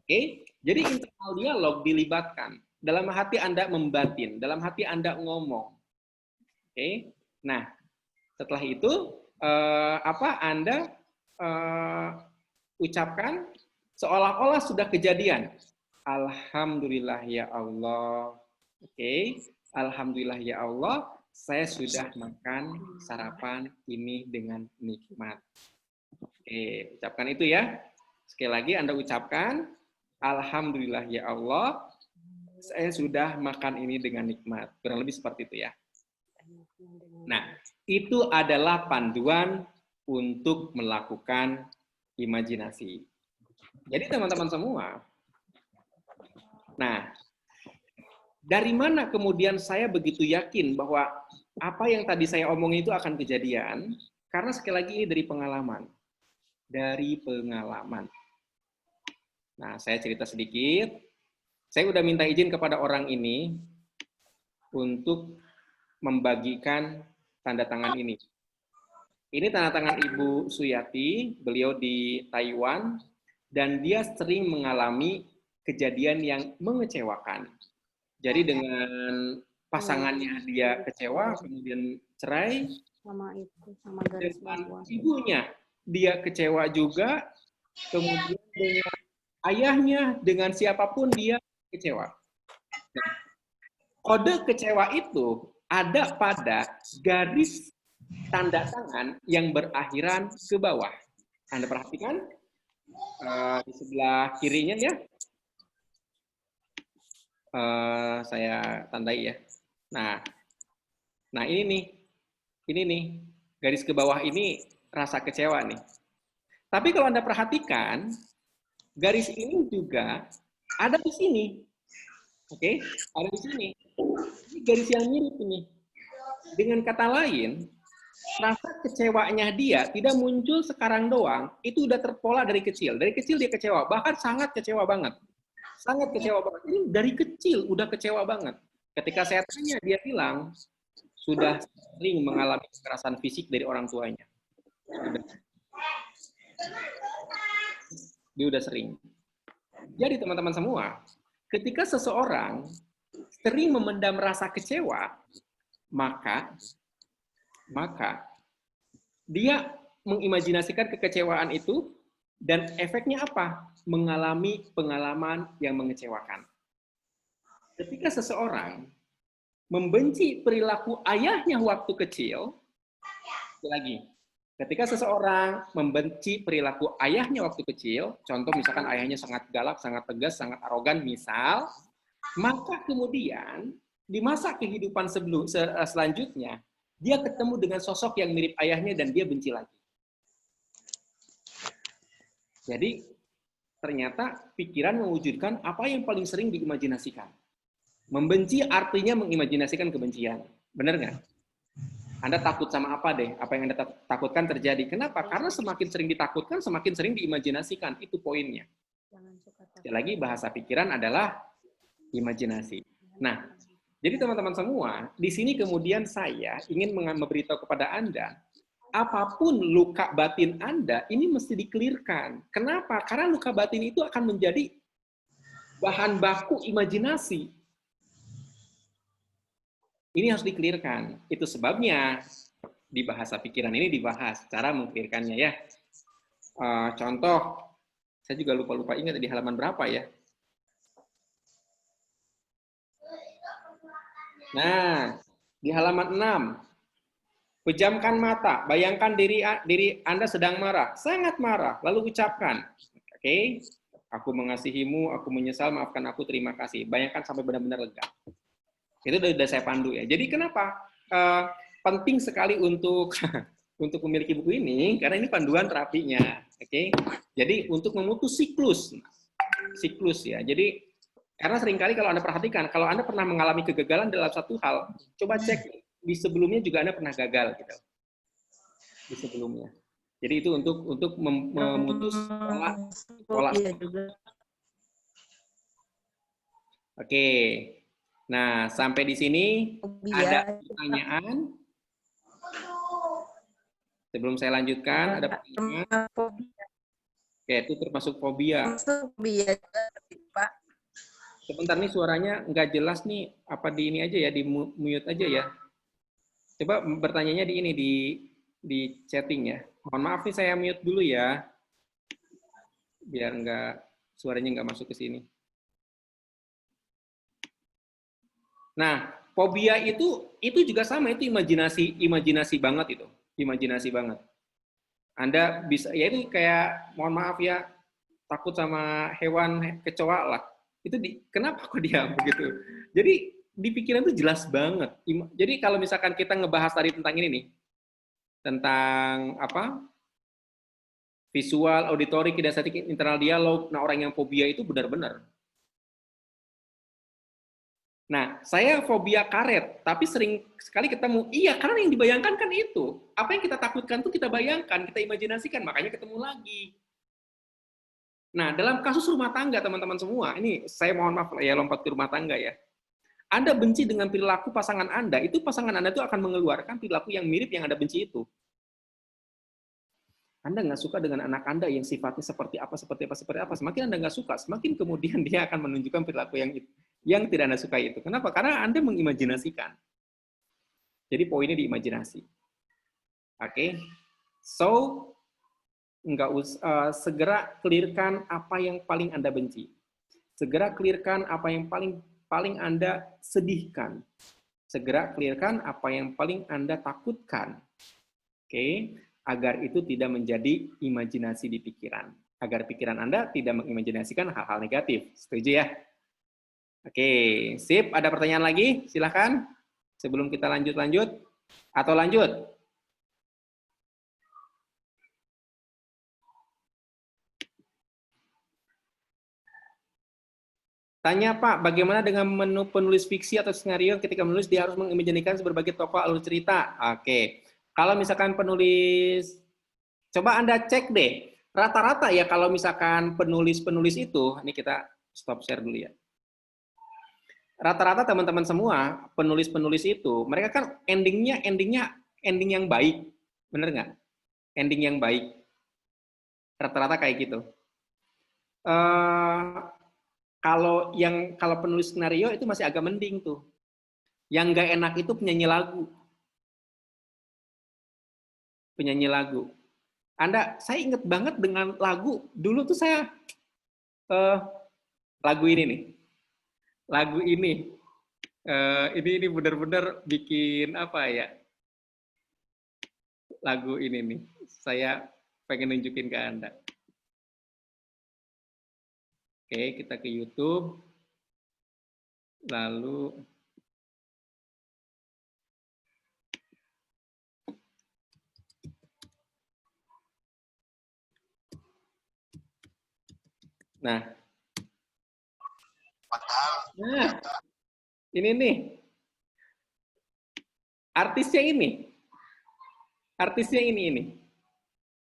[SPEAKER 1] Oke, jadi internal dialog dilibatkan. Dalam hati Anda membatin, dalam hati Anda ngomong. Oke, nah setelah itu Anda ucapkan seolah-olah sudah kejadian. Alhamdulillah ya Allah. Oke, Alhamdulillah ya Allah, saya sudah makan sarapan ini dengan nikmat. Oke, ucapkan itu ya. Sekali lagi Anda ucapkan, Alhamdulillah ya Allah, saya sudah makan ini dengan nikmat. Kurang lebih seperti itu ya. Nah, itu adalah panduan untuk melakukan imajinasi. Jadi teman-teman semua, nah, dari mana kemudian saya begitu yakin bahwa apa yang tadi saya omongin itu akan kejadian? Karena sekali lagi ini dari pengalaman. Dari pengalaman. Nah, saya cerita sedikit. Saya udah minta izin kepada orang ini untuk membagikan tanda tangan ini. Ini tanda tangan Ibu Suyati, beliau di Taiwan, dan dia sering mengalami kejadian yang mengecewakan. Jadi dengan pasangannya dia kecewa, kemudian cerai,
[SPEAKER 2] sama garis bawah.
[SPEAKER 1] Ibunya dia kecewa juga, kemudian dengan ayahnya, dengan siapapun dia kecewa. Nah, kode kecewa itu ada pada garis tanda tangan yang berakhiran ke bawah. Anda perhatikan di sebelah kirinya ya. Saya tandai ya. Nah ini nih garis ke bawah ini rasa kecewa nih. Tapi kalau Anda perhatikan, garis ini juga ada di sini. Oke, ada di sini. Ini garis yang mirip ini. Dengan kata lain, rasa kecewanya dia tidak muncul sekarang doang, itu udah terpola dari kecil. Dari kecil dia kecewa, bahkan sangat kecewa banget. Sangat kecewa banget. Ini dari kecil udah kecewa banget. Ketika saya tanya, dia bilang, sudah sering mengalami kekerasan fisik dari orang tuanya. Dia udah sering. Jadi teman-teman semua, ketika seseorang sering memendam rasa kecewa, maka dia mengimajinasikan kekecewaan itu dan efeknya apa? Mengalami pengalaman yang mengecewakan. Ketika seseorang membenci perilaku ayahnya waktu kecil, lagi, ketika seseorang membenci perilaku ayahnya waktu kecil, contoh misalkan ayahnya sangat galak, sangat tegas, sangat arogan, misal, maka kemudian di masa kehidupan selanjutnya, dia ketemu dengan sosok yang mirip ayahnya dan dia benci lagi. Jadi, ternyata pikiran mewujudkan apa yang paling sering diimajinasikan. Membenci artinya mengimajinasikan kebencian. Benar nggak? Anda takut sama apa deh? Apa yang Anda takutkan terjadi. Kenapa? Karena semakin sering ditakutkan, semakin sering diimajinasikan. Itu poinnya. Sekali lagi, bahasa pikiran adalah imajinasi. Nah, jadi teman-teman semua, di sini kemudian saya ingin memberitahu kepada Anda, apapun luka batin Anda, ini mesti dikelirkan. Kenapa? Karena luka batin itu akan menjadi bahan baku imajinasi. Ini harus dikelirkan. Itu sebabnya di bahasa pikiran ini dibahas cara mengkelirkannya ya. Contoh, saya juga lupa ingat di halaman berapa ya. Nah, di halaman 6. Pejamkan mata, bayangkan diri Anda sedang marah, sangat marah, lalu ucapkan, oke, aku mengasihimu, aku menyesal, maafkan aku, terima kasih. Bayangkan sampai benar-benar lega. Itu udah saya pandu ya. Jadi kenapa penting sekali untuk untuk memiliki buku ini? Karena ini panduan terapinya, oke? Jadi untuk memutus siklus ya. Jadi karena seringkali kalau Anda perhatikan, kalau Anda pernah mengalami kegagalan dalam satu hal, coba cek di sebelumnya juga Anda pernah gagal gitu. Di sebelumnya. Jadi itu untuk memutus pola. Oke. Nah, sampai di sini ada pertanyaan? Sebelum saya lanjutkan, ada pertanyaan? Oke, itu termasuk fobia.
[SPEAKER 3] Pak.
[SPEAKER 1] Sebentar nih suaranya nggak jelas nih, apa di ini aja ya, di mute aja ya. Coba bertanyanya di ini, di chatting ya. Mohon maaf nih saya mute dulu ya, biar suaranya nggak masuk ke sini. Nah, fobia itu juga sama, itu imajinasi banget itu, imajinasi banget. Anda bisa, ya itu kayak, mohon maaf ya, takut sama hewan kecoa lah. Itu kenapa kok dia begitu? Jadi di pikiran itu jelas banget. Jadi kalau misalkan kita ngebahas tadi tentang ini nih, tentang apa? Visual, auditory, kinestetik, internal dialog. Nah, orang yang fobia itu benar-benar. Nah, saya fobia karet, tapi sering sekali ketemu, iya, karena yang dibayangkan kan itu. Apa yang kita takutkan tuh kita bayangkan, kita imajinasikan, makanya ketemu lagi. Nah, dalam kasus rumah tangga, teman-teman semua, ini saya mohon maaf ya, lompat ke rumah tangga ya. Anda benci dengan perilaku pasangan Anda, itu pasangan Anda itu akan mengeluarkan perilaku yang mirip yang Anda benci itu. Anda nggak suka dengan anak Anda yang sifatnya seperti apa. Semakin Anda nggak suka, semakin kemudian dia akan menunjukkan perilaku yang tidak Anda suka itu. Kenapa? Karena Anda mengimajinasikan. Jadi poinnya di imajinasi. Oke? So, segera clearkan apa yang paling Anda benci. Segera clearkan apa yang paling Anda sedihkan. Segera clearkan apa yang paling Anda takutkan. Oke? Agar itu tidak menjadi imajinasi di pikiran. Agar pikiran Anda tidak mengimajinasikan hal-hal negatif. Setuju ya? Oke, sip. Ada pertanyaan lagi? Silahkan. Sebelum kita lanjut. Atau lanjut? Tanya Pak, bagaimana dengan menu penulis fiksi atau skenario ketika menulis dia harus mengimajinasikan berbagai tokoh alur cerita? Oke. Kalau misalkan penulis, coba Anda cek deh. Rata-rata ya kalau misalkan penulis-penulis itu, ini kita stop share dulu ya. Rata-rata teman-teman semua, penulis-penulis itu, mereka kan ending yang baik. Bener nggak? Ending yang baik. Rata-rata kayak gitu. Kalau penulis skenario itu masih agak mending tuh. Yang nggak enak itu penyanyi lagu. Penyanyi lagu. Saya inget banget dengan lagu. Dulu tuh saya lagu ini nih. Lagu ini. Ini benar-benar bikin apa ya? Lagu ini nih. Saya pengen nunjukin ke Anda. Oke, kita ke YouTube. Lalu Nah, ini nih. Artisnya ini.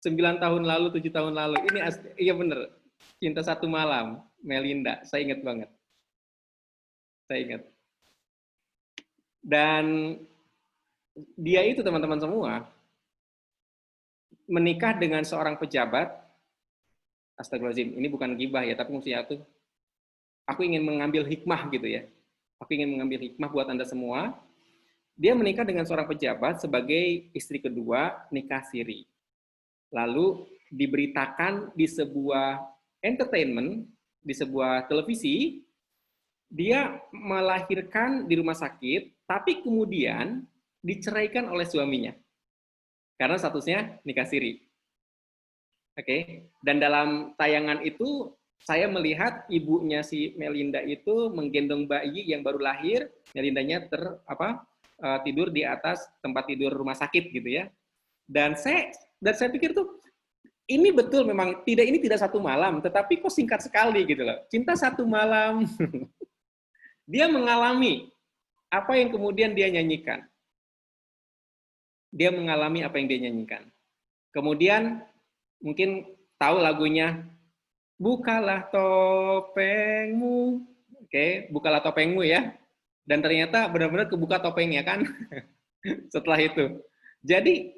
[SPEAKER 1] 9 tahun lalu, 7 tahun lalu. Ini iya bener. Cinta Satu Malam, Melinda. Saya ingat banget. Saya ingat. Dan dia itu teman-teman semua menikah dengan seorang pejabat. Astagfirullahaladzim, ini bukan gibah ya, tapi maksudnya tuh aku ingin mengambil hikmah gitu ya. Aku ingin mengambil hikmah buat Anda semua. Dia menikah dengan seorang pejabat sebagai istri kedua, nikah siri. Lalu diberitakan di sebuah entertainment, di sebuah televisi, dia melahirkan di rumah sakit, tapi kemudian diceraikan oleh suaminya. Karena statusnya nikah siri. Oke, dan dalam tayangan itu saya melihat ibunya si Melinda itu menggendong bayi yang baru lahir, Melindanya tidur di atas tempat tidur rumah sakit gitu ya. Dan saya pikir tuh ini betul memang ini tidak satu malam, tetapi kok singkat sekali gitu loh. Cinta Satu Malam. Dia mengalami apa yang kemudian dia nyanyikan. Dia mengalami apa yang dia nyanyikan. Kemudian mungkin tahu lagunya Bukalah Topengmu. Oke, bukalah topengmu ya. Dan ternyata benar-benar kebuka topengnya kan setelah itu. Jadi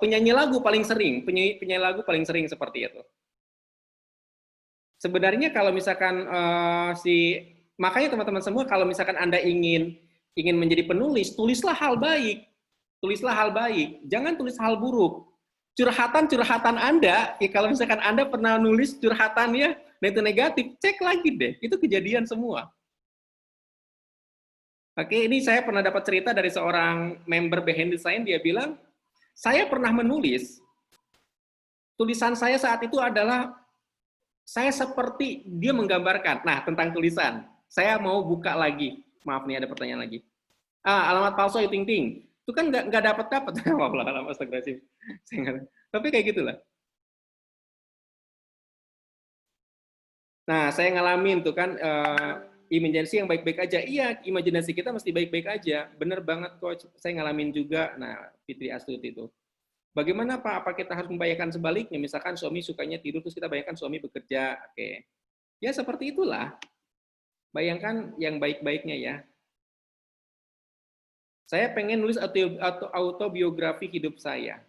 [SPEAKER 1] penyanyi lagu paling sering seperti itu. Sebenarnya kalau misalkan makanya teman-teman semua kalau misalkan Anda ingin menjadi penulis, tulislah hal baik. Tulislah hal baik, jangan tulis hal buruk. Curhatan Anda, ya kalau misalkan Anda pernah nulis curhatannya dan itu negatif, cek lagi deh, itu kejadian semua. Oke, ini saya pernah dapat cerita dari seorang member Behind the Scene, dia bilang, saya pernah menulis, tulisan saya saat itu adalah, saya seperti dia menggambarkan, nah tentang tulisan, saya mau buka lagi, maaf nih ada pertanyaan lagi. Alamat palsu Ayu Ting Ting, itu kan nggak dapat alamat Astagfirullahaladzim. Tapi kayak gitulah. Nah, saya ngalamin tuh kan imajinasi yang baik-baik aja. Iya, imajinasi kita mesti baik-baik aja. Bener banget, Coach. Saya ngalamin juga. Nah, Fitri Astuti itu. Bagaimana Pak? Apa kita harus membayangkan sebaliknya? Misalkan suami sukanya tidur, terus kita bayangkan suami bekerja. Oke. Ya, seperti itulah. Bayangkan yang baik-baiknya ya. Saya pengen nulis autobiografi hidup saya.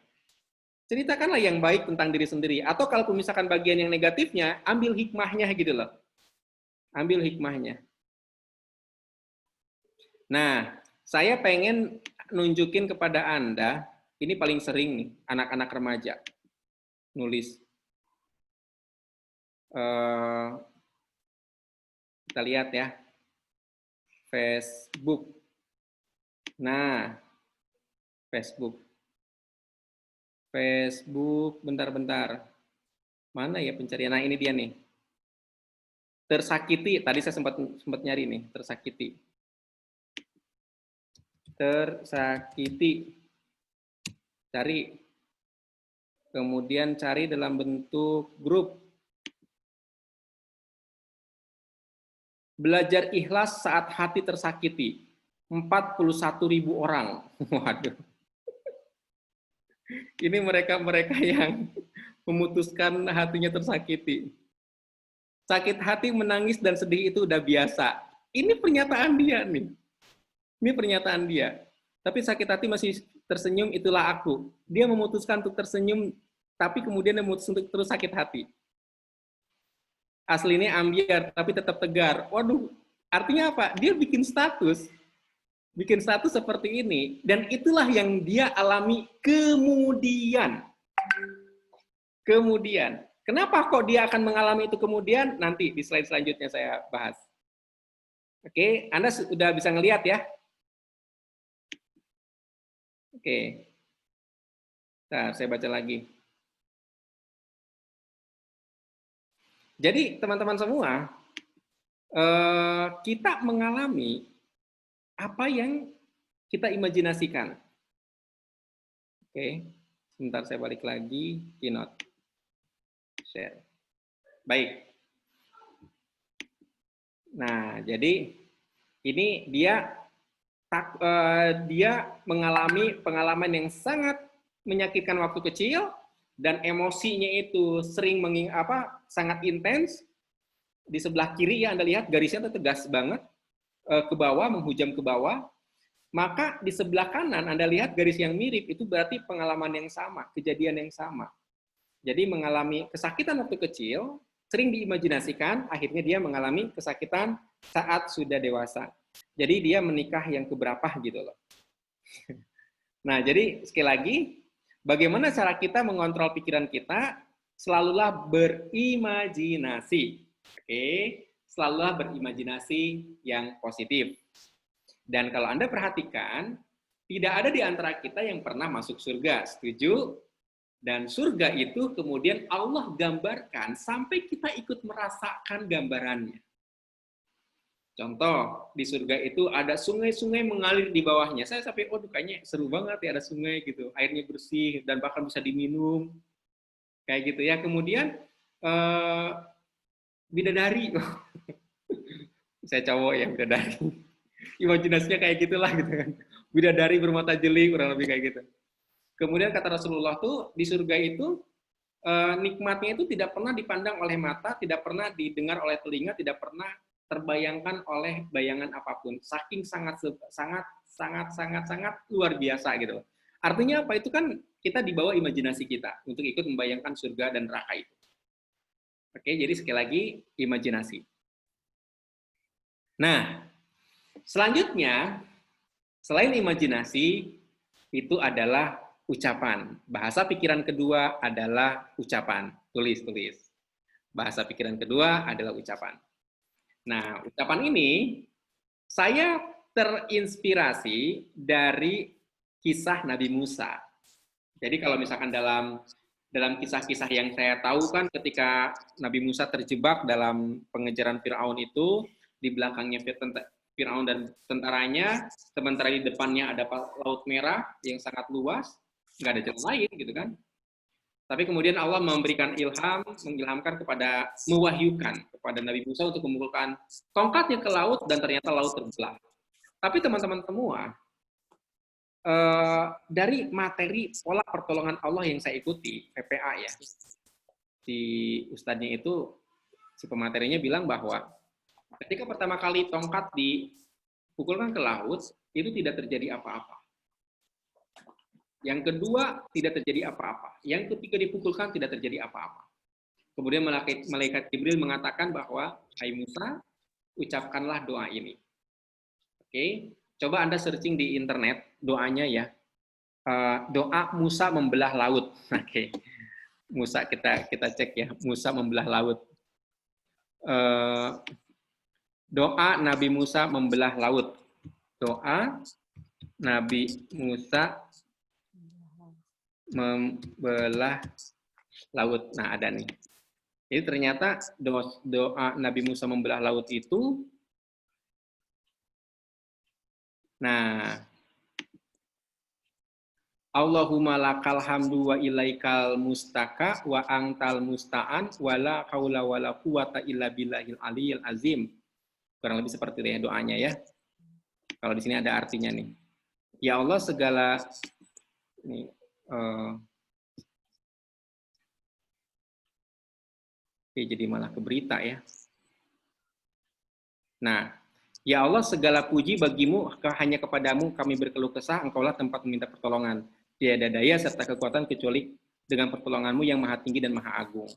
[SPEAKER 1] Ceritakanlah yang baik tentang diri sendiri. Atau kalau misalkan bagian yang negatifnya, ambil hikmahnya gitu loh. Ambil hikmahnya. Nah, saya pengen nunjukin kepada Anda, ini paling sering nih, anak-anak remaja nulis. Kita lihat ya. Facebook. Nah, Facebook, bentar-bentar. Mana ya pencarian? Nah, ini dia nih. Tersakiti, tadi saya sempat nyari nih, tersakiti. Cari. Kemudian cari dalam bentuk grup. Belajar ikhlas saat hati tersakiti. 41.000 orang. Waduh. Ini mereka-mereka yang memutuskan hatinya tersakiti. Sakit hati, menangis, dan sedih itu udah biasa. Ini pernyataan dia nih. Ini pernyataan dia. Tapi sakit hati masih tersenyum, itulah aku. Dia memutuskan untuk tersenyum, tapi kemudian dia memutuskan untuk terus sakit hati. Aslinya ambiar, tapi tetap tegar. Waduh, artinya apa? Dia bikin status seperti ini, dan itulah yang dia alami kemudian. Kenapa kok dia akan mengalami itu kemudian? Nanti di slide selanjutnya saya bahas. Oke, Anda sudah bisa ngelihat ya? Oke. Nah, saya baca lagi. Jadi, teman-teman semua, kita mengalami apa yang kita imajinasikan. Oke, sebentar saya balik lagi, keynote. Share. Baik. Nah, jadi ini dia mengalami pengalaman yang sangat menyakitkan waktu kecil, dan emosinya itu sering sangat intens. Di sebelah kiri ya Anda lihat garisnya tegas banget ke bawah, menghujam ke bawah. Maka di sebelah kanan Anda lihat garis yang mirip, itu berarti pengalaman yang sama, kejadian yang sama. Jadi mengalami kesakitan waktu kecil, sering diimajinasikan, akhirnya dia mengalami kesakitan saat sudah dewasa. Jadi dia menikah yang keberapa gitu loh. Nah, jadi sekali lagi, bagaimana cara kita mengontrol pikiran kita? Selalulah berimajinasi. Oke, selalulah berimajinasi yang positif. Dan kalau Anda perhatikan, tidak ada di antara kita yang pernah masuk surga, setuju? Dan surga itu kemudian Allah gambarkan sampai kita ikut merasakan gambarannya. Contoh, di surga itu ada sungai-sungai mengalir di bawahnya. Saya sampai, kayaknya seru banget ya ada sungai gitu. Airnya bersih dan bahkan bisa diminum. Kayak gitu ya. Kemudian, bidadari. Saya cowok ya, bidadari. Imajinasinya kayak gitulah gitu kan. Bidadari bermata jeli, kurang lebih kayak gitu. Kemudian kata Rasulullah tuh, di surga itu, nikmatnya itu tidak pernah dipandang oleh mata, tidak pernah didengar oleh telinga, tidak pernah terbayangkan oleh bayangan apapun. Saking sangat luar biasa gitu. Artinya apa? Itu kan kita dibawa imajinasi kita untuk ikut membayangkan surga dan neraka itu. Oke, jadi sekali lagi imajinasi. Nah, selanjutnya selain imajinasi itu adalah ucapan. Bahasa pikiran kedua adalah ucapan. Tulis. Bahasa pikiran kedua adalah ucapan. Nah, ucapan ini saya terinspirasi dari kisah Nabi Musa. Jadi kalau misalkan dalam kisah-kisah yang saya tahu kan ketika Nabi Musa terjebak dalam pengejaran Firaun itu, di belakangnya Firaun dan tentaranya, sementara di depannya ada Laut Merah yang sangat luas, nggak ada jalan lain gitu kan. Tapi kemudian Allah mengilhamkan mewahyukan kepada Nabi Musa untuk memukulkan tongkatnya ke laut, dan ternyata laut terbelah. Tapi teman-teman semua, dari materi pola pertolongan Allah yang saya ikuti, PPA ya, si ustadznya itu, si pematerinya bilang bahwa ketika pertama kali tongkat dipukulkan ke laut, itu tidak terjadi apa-apa. Yang kedua, tidak terjadi apa-apa. Yang ketiga dipukulkan, tidak terjadi apa-apa. Kemudian malaikat Jibril mengatakan bahwa, hai Musa, ucapkanlah doa ini. Oke, coba Anda searching di internet doanya ya. Doa Musa membelah laut. Oke, Musa kita cek ya, Musa membelah laut. Doa Nabi Musa membelah laut. Doa Nabi Musa membelah laut. Nah, ada nih. Jadi ternyata doa Nabi Musa membelah laut itu, nah, Allahumma lakal hamdu wa ilaikal mustaka wa angtal musta'an wa la haula wa la quwata illa billahil aliyil azim. Kurang lebih seperti itu ya doanya ya. Kalau di sini ada artinya nih. Ya Allah segala nih, oke, jadi malah ke berita ya. Nah, ya Allah segala puji bagimu, hanya kepadamu kami berkeluh kesah, engkaulah tempat meminta pertolongan. Tiada daya serta kekuatan kecuali dengan pertolonganmu yang maha tinggi dan maha agung.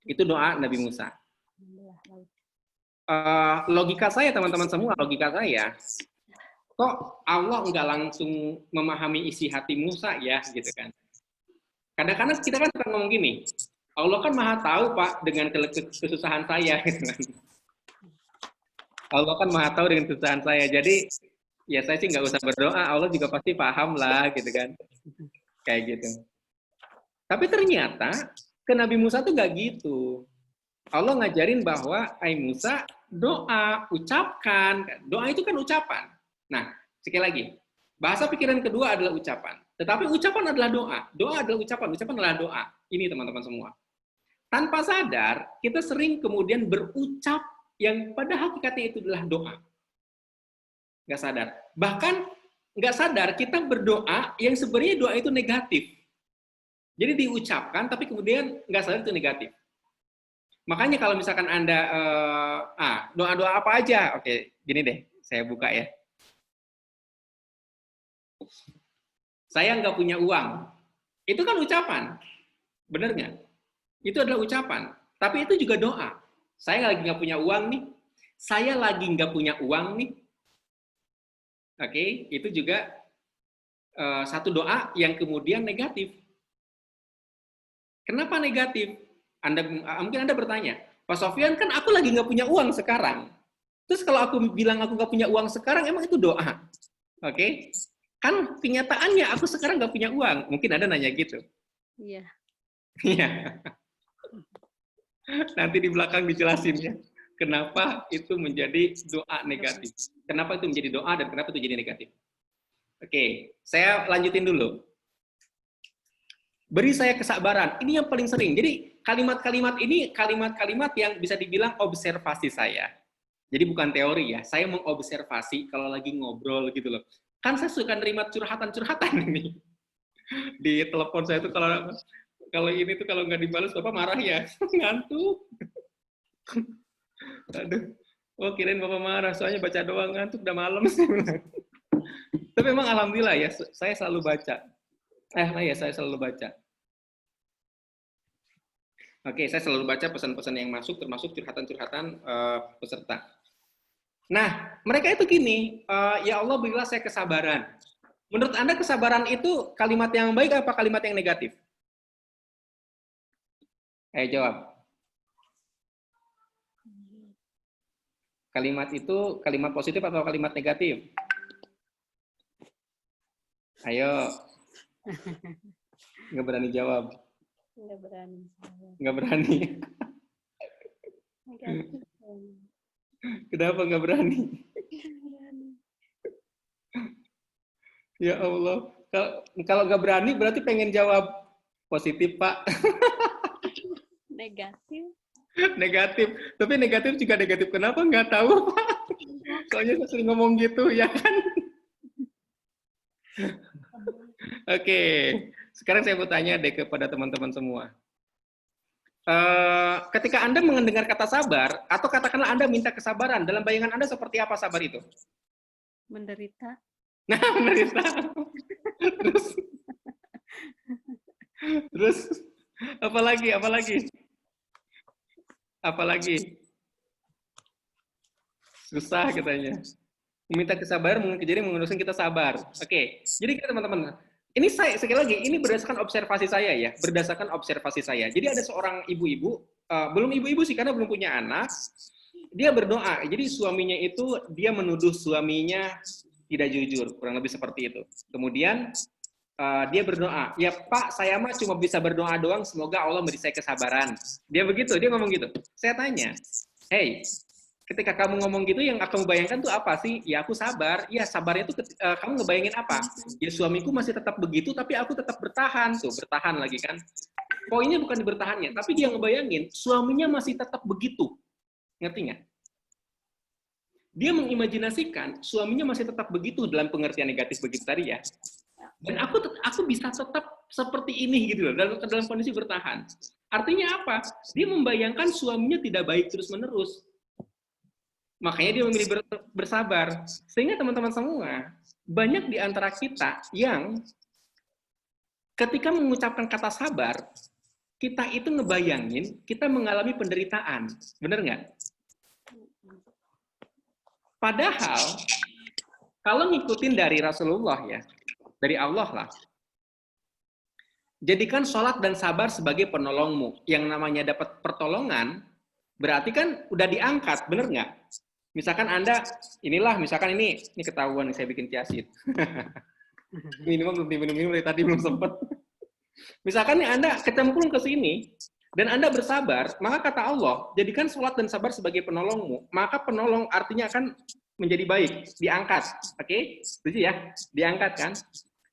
[SPEAKER 1] Itu doa Nabi Musa. Logika saya teman-teman semua, logika saya, kok Allah nggak langsung memahami isi hati Musa ya, gitu kan? Kadang-kadang kita kan suka ngomong gini, Allah kan maha tahu Pak dengan kesusahan saya, gitu kan? Allah kan maha tahu dengan kesusahan saya, jadi ya saya sih nggak usah berdoa, Allah juga pasti paham lah, gitu kan? Kayak gitu. Tapi ternyata ke Nabi Musa tuh nggak gitu. Allah ngajarin bahwa, Musa, doa, ucapkan. Doa itu kan ucapan. Nah, sekali lagi, bahasa pikiran kedua adalah ucapan. Tetapi ucapan adalah doa. Doa adalah ucapan. Ucapan adalah doa. Ini teman-teman semua. Tanpa sadar, kita sering kemudian berucap yang pada hakikatnya itu adalah doa. Nggak sadar. Bahkan nggak sadar kita berdoa yang sebenarnya doa itu negatif. Jadi diucapkan, tapi kemudian nggak sadar itu negatif. Makanya kalau misalkan Anda, doa-doa apa aja? Oke, gini deh, saya buka ya. Saya nggak punya uang. Itu kan ucapan. Bener nggak? Itu adalah ucapan. Tapi itu juga doa. Saya lagi nggak punya uang nih. Saya lagi nggak punya uang nih. Oke, itu juga satu doa yang kemudian negatif. Kenapa negatif? Mungkin Anda bertanya, Pak Sofyan kan aku lagi nggak punya uang sekarang. Terus kalau aku bilang aku nggak punya uang sekarang, emang itu doa? Oke? Kan kenyataannya aku sekarang nggak punya uang. Mungkin Anda nanya gitu.
[SPEAKER 2] Iya.
[SPEAKER 1] Iya. Nanti di belakang dijelasin ya. Kenapa itu menjadi doa negatif? Kenapa itu menjadi doa dan kenapa itu jadi negatif? Oke, saya lanjutin dulu. Beri saya kesabaran. Ini yang paling sering. Jadi kalimat-kalimat ini kalimat-kalimat yang bisa dibilang observasi saya. Jadi bukan teori ya. Saya mengobservasi kalau lagi ngobrol gitu loh. Kan saya suka nerima curhatan-curhatan ini. Di telepon saya tuh kalau ini tuh kalau nggak dibalas Bapak marah ya. Ngantuk. Aduh. Oh, kirain Bapak marah. Soalnya baca doang ngantuk udah malam. Tapi memang alhamdulillah ya, saya selalu baca. Saya selalu baca. Oke, saya selalu baca pesan-pesan yang masuk, termasuk curhatan-curhatan peserta. Nah, mereka itu gini, ya Allah berilah saya kesabaran. Menurut Anda kesabaran itu kalimat yang baik apa kalimat yang negatif? Ayo jawab. Kalimat itu kalimat positif atau kalimat negatif? Ayo. Nggak berani jawab.
[SPEAKER 2] Nggak berani.
[SPEAKER 1] Nggak berani. Kenapa nggak berani? Ya Allah. Kalau nggak berani berarti pengen jawab positif, Pak.
[SPEAKER 2] Negatif.
[SPEAKER 1] Negatif. Tapi negatif juga negatif. Kenapa? Nggak tahu, Pak. Soalnya saya sering ngomong gitu, ya kan? Oke. Sekarang saya mau tanya deh kepada teman-teman semua. Ketika Anda mendengar kata sabar, atau katakanlah Anda minta kesabaran, dalam bayangan Anda seperti apa sabar itu?
[SPEAKER 2] Menderita.
[SPEAKER 1] Nah, menderita. Terus apa lagi? Susah katanya. Meminta kesabaran jadi mengharuskan kita sabar. Oke. Jadi teman-teman, ini sekali lagi, ini berdasarkan observasi saya ya, berdasarkan observasi saya. Jadi ada seorang ibu-ibu, belum ibu-ibu sih karena belum punya anak, dia berdoa. Jadi suaminya itu dia menuduh suaminya tidak jujur, kurang lebih seperti itu. Kemudian dia berdoa, ya Pak, saya mah cuma bisa berdoa doang, semoga Allah beri saya kesabaran. Dia ngomong gitu. Saya tanya, hey, ketika kamu ngomong gitu, yang kamu bayangkan tuh apa sih? Ya aku sabar. Ya sabarnya tuh kamu ngebayangin apa? Ya suamiku masih tetap begitu, tapi aku tetap bertahan. Tuh, bertahan lagi kan. Poinnya bukan di bertahannya, tapi dia ngebayangin suaminya masih tetap begitu. Ngerti nggak? Dia mengimajinasikan suaminya masih tetap begitu dalam pengertian negatif begitu tadi ya. Dan aku bisa tetap seperti ini gitu loh, dalam kondisi bertahan. Artinya apa? Dia membayangkan suaminya tidak baik terus-menerus. Makanya dia memilih bersabar. Sehingga teman-teman semua, banyak di antara kita yang ketika mengucapkan kata sabar, kita itu ngebayangin kita mengalami penderitaan. Benar nggak? Padahal, kalau ngikutin dari Rasulullah ya, dari Allah lah, jadikan sholat dan sabar sebagai penolongmu. Yang namanya dapat pertolongan, berarti kan udah diangkat, bener nggak? Misalkan Anda, misalkan ini ketahuan saya bikin ciasit. Ini mah belum diminum dari tadi, belum sempet. Misalkan nih Anda kecemplung ke sini, dan Anda bersabar, maka kata Allah, jadikan sholat dan sabar sebagai penolongmu. Maka penolong artinya akan menjadi baik, diangkat. Oke? Setuju ya? Diangkat kan?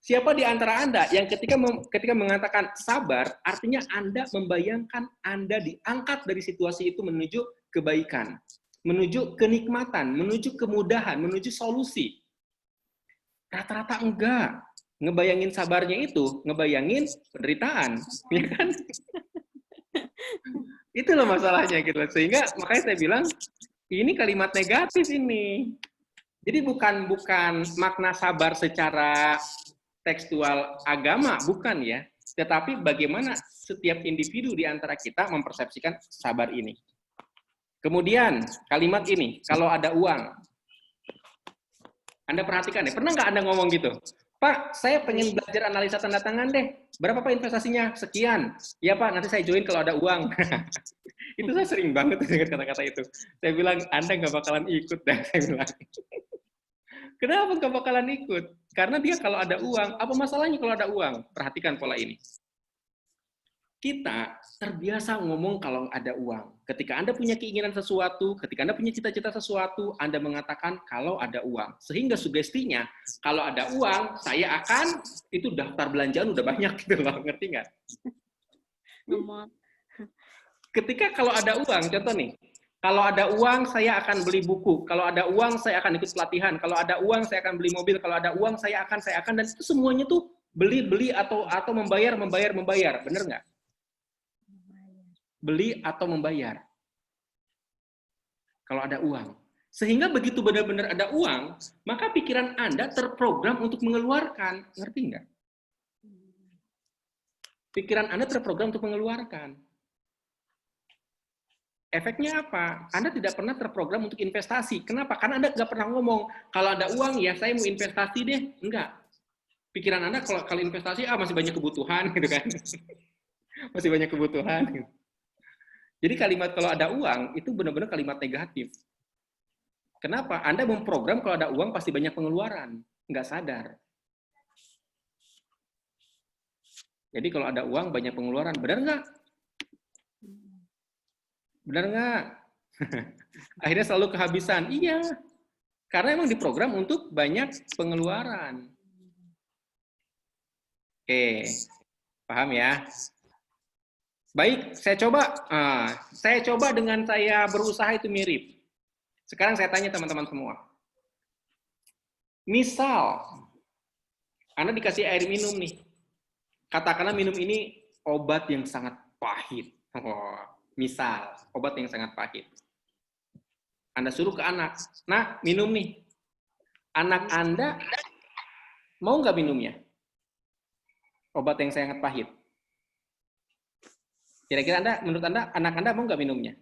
[SPEAKER 1] Siapa di antara Anda yang ketika mengatakan sabar, artinya Anda membayangkan Anda diangkat dari situasi itu menuju kebaikan, menuju kenikmatan, menuju kemudahan, menuju solusi. Rata-rata enggak. Ngebayangin sabarnya itu, ngebayangin penderitaan. Ya kan? Itu loh masalahnya gitu. Sehingga makanya saya bilang, ini kalimat negatif ini. Jadi bukan makna sabar secara tekstual agama, bukan ya. Tetapi bagaimana setiap individu di antara kita mempersepsikan sabar ini. Kemudian kalimat ini, kalau ada uang. Anda perhatikan ya, pernah nggak Anda ngomong gitu? Pak, saya pengen belajar analisa tanda tangan deh. Berapa Pak investasinya? Sekian. Ya Pak, nanti saya join kalau ada uang. Itu saya sering banget dengar kata-kata itu. Saya bilang, Anda nggak bakalan ikut dah. Saya bilang. Kenapa nggak bakalan ikut? Karena dia kalau ada uang, apa masalahnya kalau ada uang? Perhatikan pola ini. Kita terbiasa ngomong kalau ada uang. Ketika Anda punya keinginan sesuatu, ketika Anda punya cita-cita sesuatu, Anda mengatakan kalau ada uang. Sehingga sugestinya, kalau ada uang, saya akan, itu daftar belanjaan udah banyak gitu loh, ngerti nggak? Ketika kalau ada uang, contoh nih, kalau ada uang saya akan beli buku, kalau ada uang saya akan ikut pelatihan, kalau ada uang saya akan beli mobil, kalau ada uang saya akan, dan itu semuanya tuh beli atau membayar, bener nggak? Beli atau membayar. Kalau ada uang. Sehingga begitu benar-benar ada uang, maka pikiran Anda terprogram untuk mengeluarkan. Ngerti nggak? Pikiran Anda terprogram untuk mengeluarkan. Efeknya apa? Anda tidak pernah terprogram untuk investasi. Kenapa? Karena Anda nggak pernah ngomong, kalau ada uang ya saya mau investasi deh. Enggak. Pikiran Anda kalau investasi, masih banyak kebutuhan, gitu kan. Masih banyak kebutuhan. Gitu. Jadi kalimat kalau ada uang, itu benar-benar kalimat negatif. Kenapa? Anda memprogram kalau ada uang pasti banyak pengeluaran. Nggak sadar. Jadi kalau ada uang banyak pengeluaran. Benar nggak? Benar nggak? Akhirnya selalu kehabisan. Iya. Karena emang diprogram untuk banyak pengeluaran. Oke. Paham ya? Baik, saya coba dengan saya berusaha itu mirip. Sekarang saya tanya teman-teman semua. Misal, Anda dikasih air minum nih. Katakanlah minum ini obat yang sangat pahit. Misal, obat yang sangat pahit. Anda suruh ke anak, nak minum nih. Anak Anda mau nggak minumnya? Obat yang sangat pahit. Kira-kira menurut Anda, anak Anda mau nggak minumnya?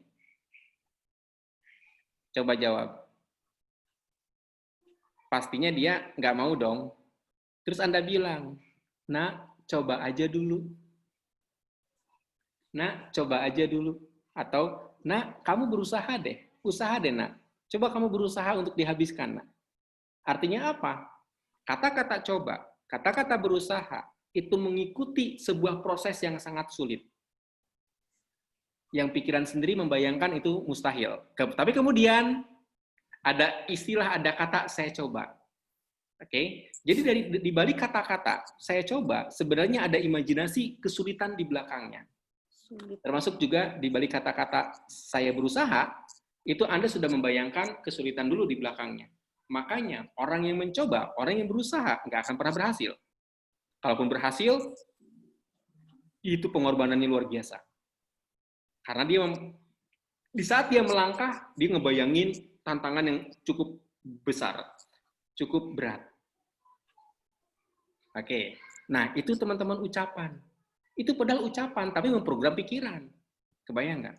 [SPEAKER 1] Coba jawab. Pastinya dia nggak mau dong. Terus Anda bilang, nak, coba aja dulu. Nak, coba aja dulu. Atau, nak, kamu berusaha deh. Usaha deh, nak. Coba kamu berusaha untuk dihabiskan, nak. Artinya apa? Kata-kata coba, kata-kata berusaha, itu mengikuti sebuah proses yang sangat sulit. Yang pikiran sendiri membayangkan itu mustahil. Tapi kemudian ada istilah, ada kata saya coba. Oke? Jadi di balik kata-kata saya coba, sebenarnya ada imajinasi kesulitan di belakangnya. Termasuk juga di balik kata-kata saya berusaha, itu Anda sudah membayangkan kesulitan dulu di belakangnya. Makanya orang yang mencoba, orang yang berusaha, nggak akan pernah berhasil. Kalaupun berhasil, itu pengorbanannya luar biasa. Karena dia di saat dia melangkah, dia ngebayangin tantangan yang cukup besar, cukup berat. Oke, nah itu teman-teman ucapan. Itu padahal ucapan, tapi memprogram pikiran. Kebayang nggak?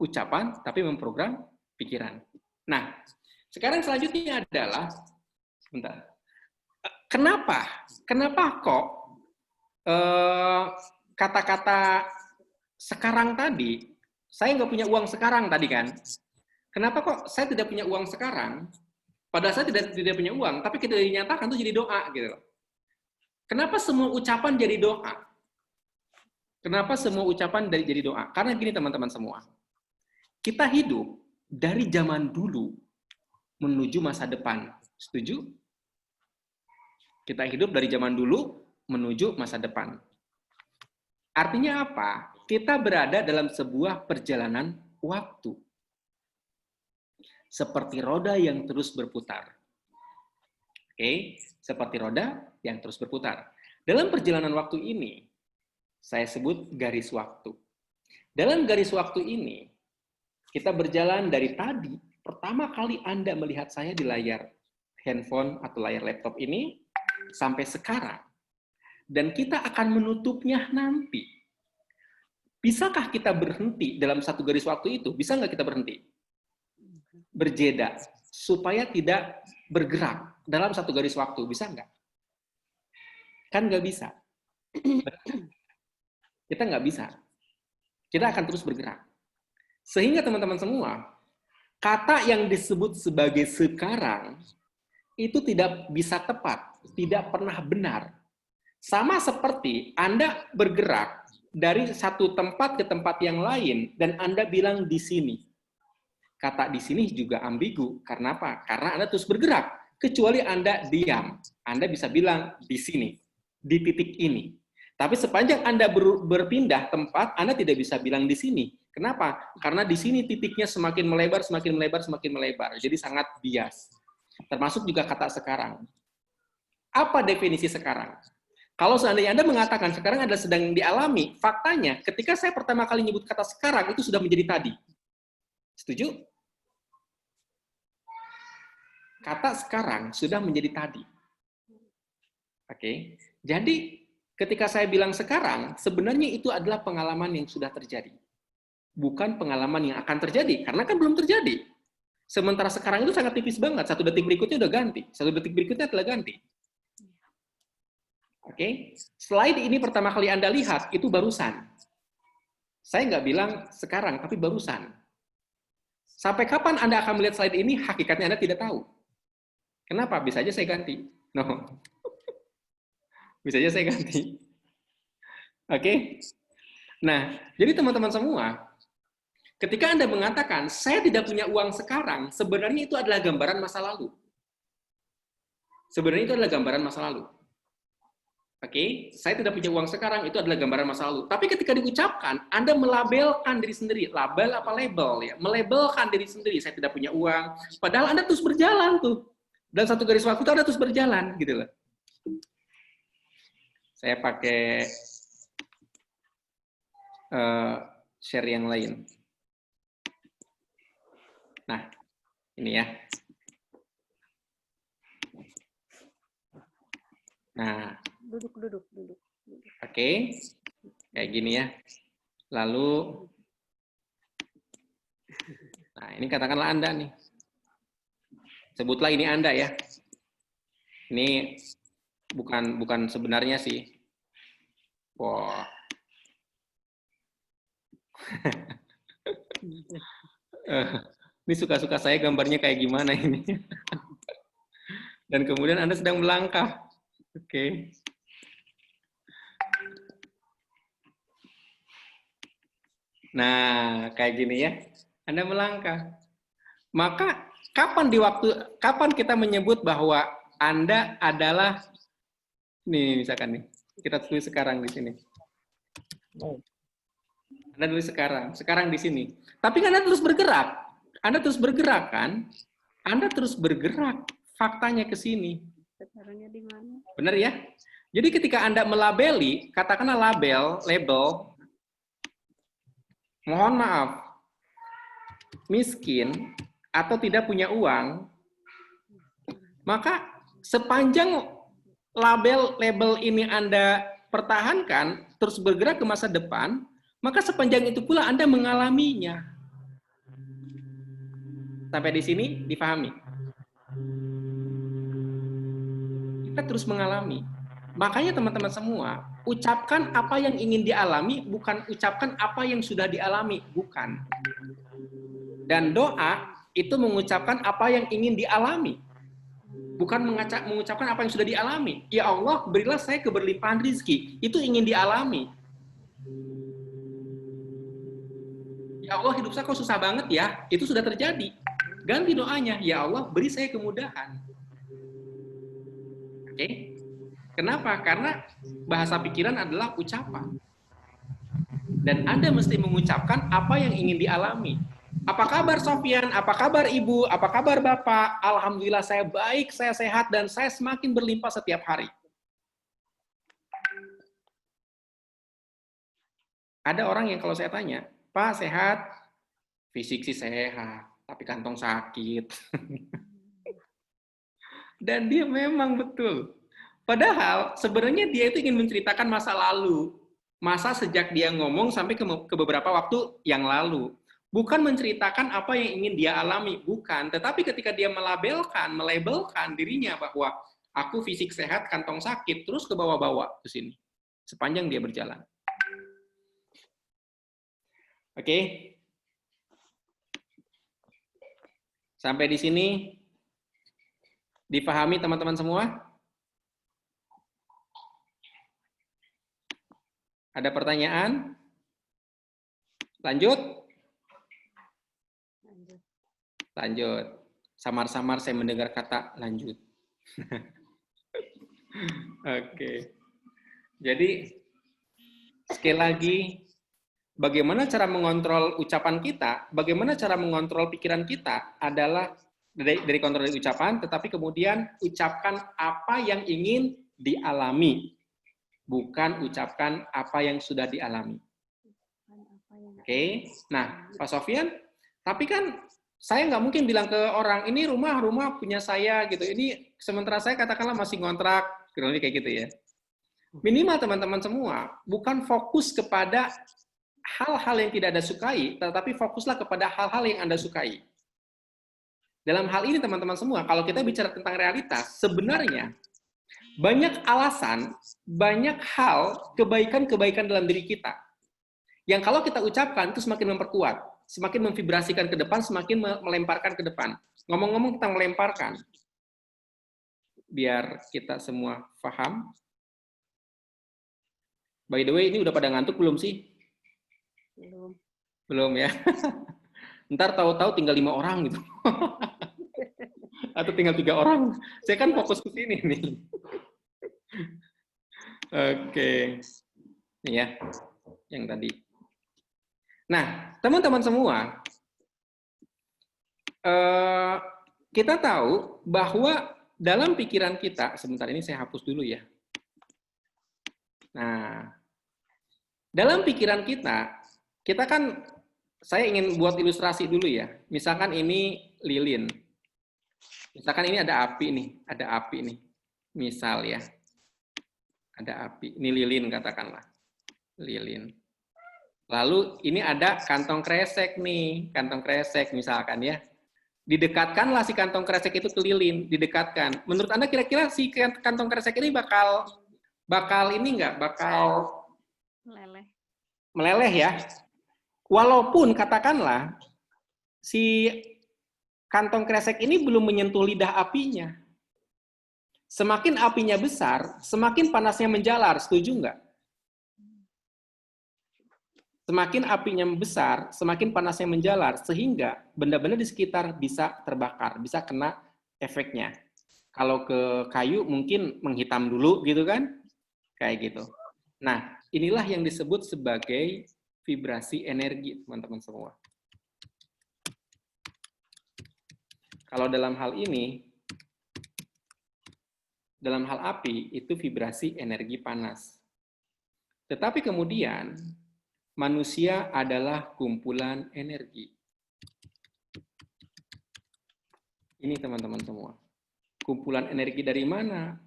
[SPEAKER 1] Ucapan, tapi memprogram pikiran. Nah, sekarang selanjutnya adalah, sebentar. Kenapa kok kata-kata sekarang tadi, saya nggak punya uang sekarang tadi kan? Kenapa kok saya tidak punya uang sekarang? Padahal saya tidak punya uang, tapi kita dinyatakan itu jadi doa gitu. Kenapa semua ucapan jadi doa? Kenapa semua ucapan jadi doa? Karena gini teman-teman semua, kita hidup dari zaman dulu menuju masa depan. Setuju? Kita hidup dari zaman dulu menuju masa depan. Artinya apa? Kita berada dalam sebuah perjalanan waktu. Seperti roda yang terus berputar. Oke, seperti roda yang terus berputar. Dalam perjalanan waktu ini, saya sebut garis waktu. Dalam garis waktu ini, kita berjalan dari tadi, pertama kali Anda melihat saya di layar handphone atau layar laptop ini, sampai sekarang. Dan kita akan menutupnya nanti. Bisakah kita berhenti dalam satu garis waktu itu? Bisa nggak kita berhenti? Berjeda, supaya tidak bergerak dalam satu garis waktu. Bisa nggak? Kan nggak bisa. Kita nggak bisa. Kita akan terus bergerak. Sehingga teman-teman semua, kata yang disebut sebagai sekarang, itu tidak bisa tepat, tidak pernah benar. Sama seperti Anda bergerak dari satu tempat ke tempat yang lain, dan Anda bilang di sini. Kata di sini juga ambigu. Karena apa? Karena Anda terus bergerak. Kecuali Anda diam. Anda bisa bilang di sini, di titik ini. Tapi sepanjang Anda berpindah tempat, Anda tidak bisa bilang di sini. Kenapa? Karena di sini titiknya semakin melebar, semakin melebar, semakin melebar. Jadi sangat bias. Termasuk juga kata sekarang. Apa definisi sekarang? Kalau seandainya Anda mengatakan sekarang adalah sedang dialami, faktanya ketika saya pertama kali nyebut kata sekarang, itu sudah menjadi tadi. Setuju? Kata sekarang sudah menjadi tadi. Oke. Jadi ketika saya bilang sekarang, sebenarnya itu adalah pengalaman yang sudah terjadi. Bukan pengalaman yang akan terjadi, karena kan belum terjadi. Sementara sekarang itu sangat tipis banget, 1 detik berikutnya udah ganti, 1 detik berikutnya telah ganti. Oke, slide ini pertama kali Anda lihat, itu barusan. Saya nggak bilang sekarang, tapi barusan. Sampai kapan Anda akan melihat slide ini, hakikatnya Anda tidak tahu. Kenapa? Bisa aja saya ganti. No. Bisa aja saya ganti. Oke? Nah, jadi teman-teman semua, ketika Anda mengatakan, saya tidak punya uang sekarang, sebenarnya itu adalah gambaran masa lalu. Sebenarnya itu adalah gambaran masa lalu. Oke, saya tidak punya uang sekarang, itu adalah gambaran masa lalu. Tapi ketika diucapkan, Anda melabelkan diri sendiri. Label apa label? Ya? Melabelkan diri sendiri, saya tidak punya uang. Padahal Anda terus berjalan tuh. Dan satu garis waktu itu Anda terus berjalan. Gitu loh. Saya pakai share yang lain. Nah, ini ya. Nah,
[SPEAKER 2] Duduk.
[SPEAKER 1] oke. Kayak gini ya. Lalu, nah ini katakanlah Anda nih. Sebutlah ini Anda ya. Ini bukan sebenarnya sih. Wah. Ini suka-suka saya gambarnya kayak gimana ini. Dan kemudian Anda sedang melangkah. Oke. Nah, kayak gini ya. Anda melangkah. Maka kapan kita menyebut bahwa Anda adalah nih misalkan nih. Kita tulis sekarang di sini. Anda tulis sekarang di sini. Tapi kan Anda terus bergerak. Anda terus bergerak kan? Anda terus bergerak, faktanya ke sini.
[SPEAKER 2] Taruhnya di mana?
[SPEAKER 1] Benar ya? Jadi ketika Anda melabeli, katakanlah label, mohon maaf, miskin atau tidak punya uang, maka sepanjang label ini Anda pertahankan, terus bergerak ke masa depan, maka sepanjang itu pula Anda mengalaminya. Sampai di sini dipahami? Kita terus mengalami. Makanya teman-teman semua, ucapkan apa yang ingin dialami, bukan ucapkan apa yang sudah dialami, bukan. Dan doa itu mengucapkan apa yang ingin dialami, bukan mengucapkan apa yang sudah dialami. Ya Allah, berilah saya keberlimpahan rizki, itu ingin dialami. Ya Allah, hidup saya kok susah banget ya, itu sudah terjadi. Ganti doanya, ya Allah, beri saya kemudahan. Oke? Kenapa? Karena bahasa pikiran adalah ucapan. Dan Anda mesti mengucapkan apa yang ingin dialami. Apa kabar Sofyan? Apa kabar Ibu? Apa kabar Bapak? Alhamdulillah saya baik, saya sehat, dan saya semakin berlimpah setiap hari. Ada orang yang kalau saya tanya, Pak sehat? Fisik sih sehat, tapi kantong sakit. Dan dia memang betul. Padahal sebenarnya dia itu ingin menceritakan masa lalu. Masa sejak dia ngomong sampai ke beberapa waktu yang lalu. Bukan menceritakan apa yang ingin dia alami, bukan. Tetapi ketika dia melabelkan dirinya bahwa aku fisik sehat, kantong sakit, terus ke bawah-bawah ke sini. Sepanjang dia berjalan. Oke? Sampai di sini dipahami teman-teman semua? Ada pertanyaan? Lanjut? Lanjut. Samar-samar saya mendengar kata lanjut. Oke. Jadi, sekali lagi, bagaimana cara mengontrol ucapan kita, bagaimana cara mengontrol pikiran kita adalah dari kontrol dari ucapan, tetapi kemudian ucapkan apa yang ingin dialami. Bukan ucapkan apa yang sudah dialami. Oke, nah Pak Sofyan, tapi kan saya nggak mungkin bilang ke orang, ini rumah punya saya gitu, ini sementara saya katakanlah masih ngontrak, kayak gitu ya. Minimal teman-teman semua, bukan fokus kepada hal-hal yang tidak Anda sukai, tetapi fokuslah kepada hal-hal yang Anda sukai. Dalam hal ini teman-teman semua, kalau kita bicara tentang realitas, sebenarnya banyak alasan, banyak hal, kebaikan-kebaikan dalam diri kita. Yang kalau kita ucapkan, itu semakin memperkuat. Semakin memvibrasikan ke depan, semakin melemparkan ke depan. Ngomong-ngomong tentang melemparkan. Biar kita semua paham. By the way, ini udah pada ngantuk belum sih?
[SPEAKER 2] Belum.
[SPEAKER 1] Belum ya? Ntar tahu-tahu tinggal 5 orang gitu. Atau tinggal 3 orang. Saya kan fokus ke sini nih. Oke. Ini ya, yang tadi. Nah, teman-teman semua, kita tahu bahwa dalam pikiran kita, sebentar ini saya hapus dulu ya. Nah, dalam pikiran kita kan, saya ingin buat ilustrasi dulu ya. Misalkan ini lilin. Misalkan ini ada api nih. Misal ya. Ada api, ini lilin katakanlah. Lilin. Lalu ini ada kantong kresek nih, kantong kresek misalkan ya. Didekatkanlah si kantong kresek itu ke lilin, didekatkan. Menurut Anda kira-kira si kantong kresek ini bakal ini enggak? Bakal meleleh ya? Walaupun katakanlah si kantong kresek ini belum menyentuh lidah apinya. Semakin apinya besar, semakin panasnya menjalar. Setuju nggak? Semakin apinya besar, semakin panasnya menjalar. Sehingga benda-benda di sekitar bisa terbakar, bisa kena efeknya. Kalau ke kayu mungkin menghitam dulu gitu kan? Kayak gitu. Nah, inilah yang disebut sebagai vibrasi energi, teman-teman semua. Kalau dalam hal ini, dalam hal api, itu vibrasi energi panas. Tetapi kemudian, manusia adalah kumpulan energi. Ini teman-teman semua. Kumpulan energi dari mana?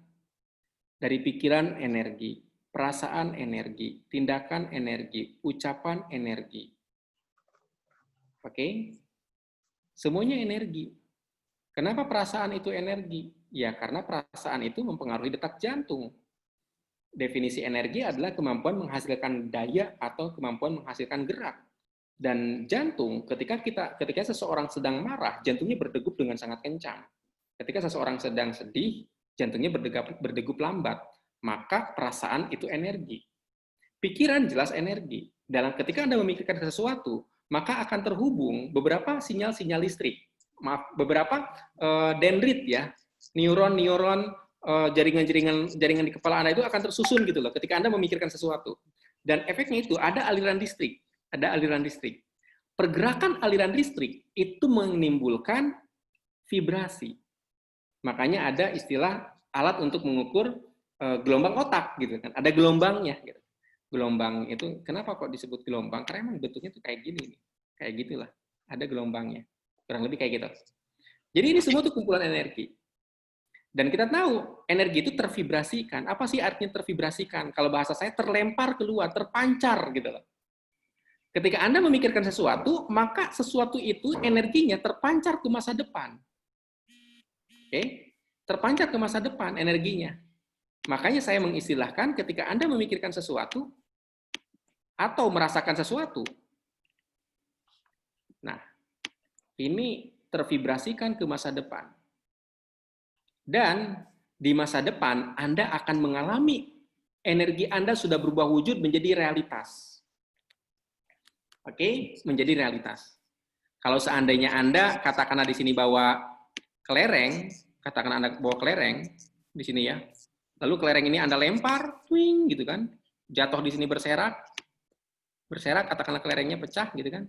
[SPEAKER 1] Dari pikiran energi, perasaan energi, tindakan energi, ucapan energi. Oke? Semuanya energi. Kenapa perasaan itu energi? Ya, karena perasaan itu mempengaruhi detak jantung. Definisi energi adalah kemampuan menghasilkan daya atau kemampuan menghasilkan gerak. Dan jantung, ketika seseorang sedang marah, jantungnya berdegup dengan sangat kencang. Ketika seseorang sedang sedih, jantungnya berdegup lambat. Maka perasaan itu energi. Pikiran jelas energi. Ketika Anda memikirkan sesuatu, maka akan terhubung beberapa sinyal-sinyal listrik. Beberapa dendrit ya, neuron jaringan di kepala Anda itu akan tersusun gitu loh ketika Anda memikirkan sesuatu. Dan efeknya itu ada aliran listrik. Pergerakan aliran listrik itu menimbulkan vibrasi. Makanya ada istilah alat untuk mengukur gelombang otak gitu kan. Ada gelombangnya gitu. Gelombang itu kenapa kok disebut gelombang? Karena emang bentuknya tuh kayak gini nih. Kayak gitulah. Ada gelombangnya. Kurang lebih kayak gitu. Jadi ini semua tuh kumpulan energi. Dan kita tahu energi itu tervibrasikan. Apa sih artinya tervibrasikan? Kalau bahasa saya terlempar keluar, terpancar gitu loh. Ketika Anda memikirkan sesuatu, maka sesuatu itu energinya terpancar ke masa depan. Oke? Terpancar ke masa depan energinya. Makanya saya mengistilahkan ketika Anda memikirkan sesuatu atau merasakan sesuatu, nah, ini tervibrasikan ke masa depan. Dan di masa depan, Anda akan mengalami energi Anda sudah berubah wujud menjadi realitas. Oke, menjadi realitas. Kalau seandainya Anda, katakanlah di sini bawa kelereng, katakan Anda bawa kelereng, di sini ya, lalu kelereng ini Anda lempar, twing, gitu kan, jatuh di sini berserak, katakanlah kelerengnya pecah, gitu kan.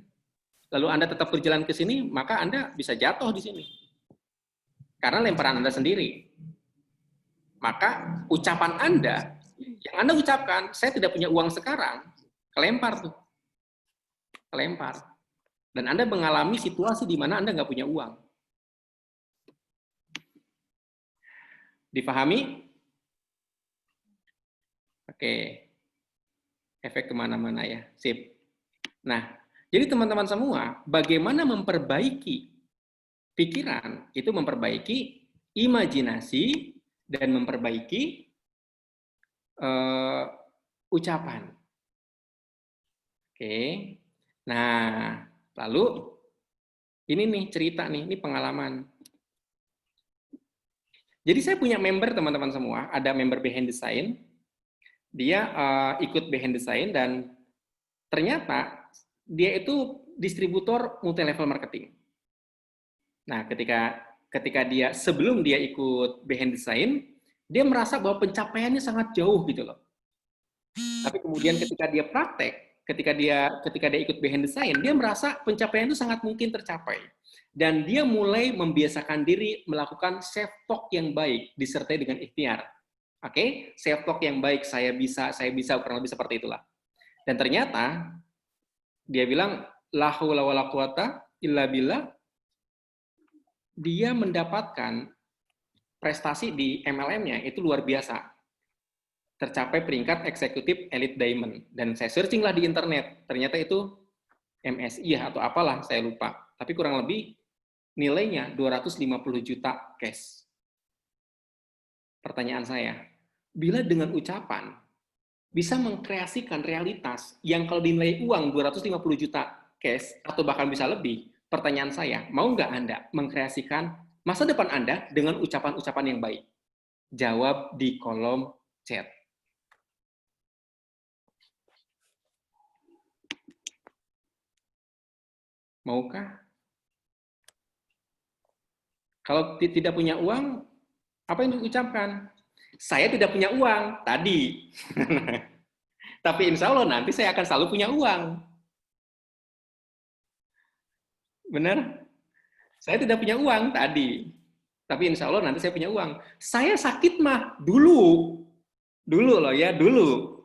[SPEAKER 1] Lalu Anda tetap berjalan ke sini, maka Anda bisa jatuh di sini. Karena lemparan Anda sendiri. Maka ucapan Anda, yang Anda ucapkan, saya tidak punya uang sekarang, kelempar tuh. Kelempar. Dan Anda mengalami situasi di mana Anda nggak punya uang. Difahami? Oke. Efek kemana-mana ya. Sip. Nah, jadi teman-teman semua, bagaimana memperbaiki pikiran? Itu memperbaiki imajinasi dan memperbaiki ucapan. Oke. Nah, lalu ini nih cerita nih, ini pengalaman. Jadi saya punya member teman-teman semua, ada member Behind the Sign. Dia ikut Behind the Sign dan ternyata dia itu distributor multi level marketing. Nah, ketika dia sebelum dia ikut Behind the Sign, dia merasa bahwa pencapaiannya sangat jauh gitu loh. Tapi kemudian ketika dia praktek, ketika dia ikut Behind the Sign, dia merasa pencapaian itu sangat mungkin tercapai. Dan dia mulai membiasakan diri melakukan self talk yang baik disertai dengan ikhtiar. Oke, self talk yang baik, saya bisa, kurang lebih seperti itulah. Dan ternyata dia bilang la haula wala quwata illa billah, dia mendapatkan prestasi di MLM-nya itu luar biasa. Tercapai peringkat eksekutif Elite Diamond. Dan saya searching lah di internet, ternyata itu MSI atau apalah, saya lupa. Tapi kurang lebih nilainya 250 juta cash. Pertanyaan saya, bila dengan ucapan bisa mengkreasikan realitas yang kalau dinilai uang 250 juta cash atau bahkan bisa lebih, pertanyaan saya, mau nggak Anda mengkreasikan masa depan Anda dengan ucapan-ucapan yang baik? Jawab di kolom chat. Maukah? Kalau tidak punya uang, apa yang diucapkan? Saya tidak punya uang tadi. Tapi insya Allah nanti saya akan selalu punya uang. Benar? Saya tidak punya uang tadi. Tapi insya Allah nanti saya punya uang. Saya sakit mah dulu. Dulu loh ya, dulu.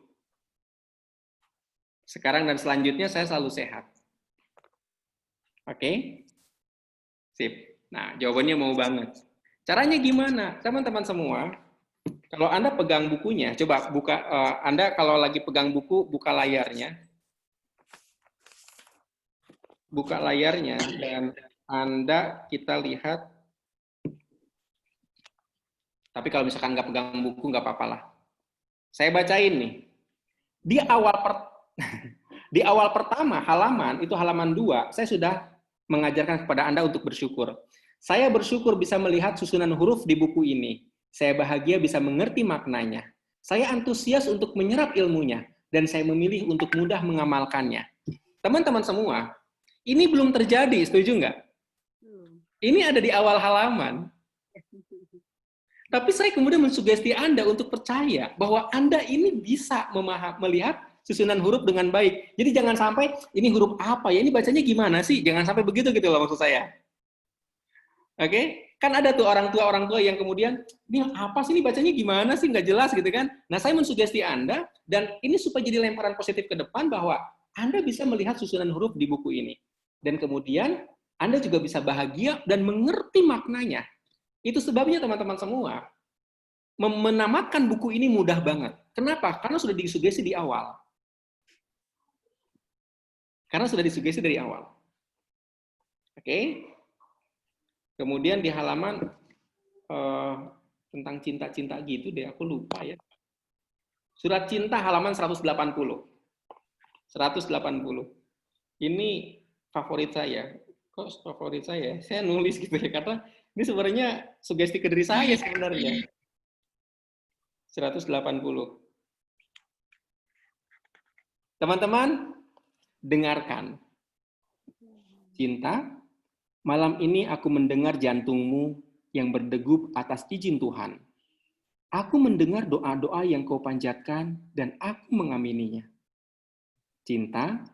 [SPEAKER 1] Sekarang dan selanjutnya saya selalu sehat. Oke? Sip. Nah, jawabannya mau banget. Caranya gimana? Teman-teman semua, kalau Anda pegang bukunya, coba buka, Anda kalau lagi pegang buku, buka layarnya. Buka layarnya, dan Anda, kita lihat. Tapi kalau misalkan nggak pegang buku, nggak apa-apa lah. Saya bacain nih. Di awal di awal pertama, halaman, itu halaman 2, saya sudah mengajarkan kepada Anda untuk bersyukur. Saya bersyukur bisa melihat susunan huruf di buku ini. Saya bahagia bisa mengerti maknanya. Saya antusias untuk menyerap ilmunya, dan saya memilih untuk mudah mengamalkannya. Teman-teman semua, ini belum terjadi, setuju nggak? Ini ada di awal halaman. Tapi saya kemudian mensugesti Anda untuk percaya bahwa Anda ini bisa melihat susunan huruf dengan baik. Jadi jangan sampai, ini huruf apa ya, ini bacanya gimana sih? Jangan sampai begitu gitu loh maksud saya. Oke? Kan ada tuh orang tua yang kemudian, ini apa sih, ini bacanya gimana sih, nggak jelas gitu kan. Nah, saya mensugesti Anda, dan ini supaya jadi lemparan positif ke depan bahwa Anda bisa melihat susunan huruf di buku ini. Dan kemudian, Anda juga bisa bahagia dan mengerti maknanya. Itu sebabnya teman-teman semua, menamakan buku ini mudah banget. Kenapa? Karena sudah disugesti di awal. Karena sudah disugesti dari awal. Oke? Kemudian di halaman tentang cinta-cinta gitu deh, aku lupa ya. Surat cinta halaman 180. 180. Ini favorit saya. Kok favorit saya? Saya nulis gitu ya, karena ini sebenarnya sugesti ke diri saya sebenarnya. 180. Teman-teman, dengarkan. Cinta, malam ini aku mendengar jantungmu yang berdegup atas izin Tuhan. Aku mendengar doa-doa yang kau panjatkan dan aku mengamininya. Cinta,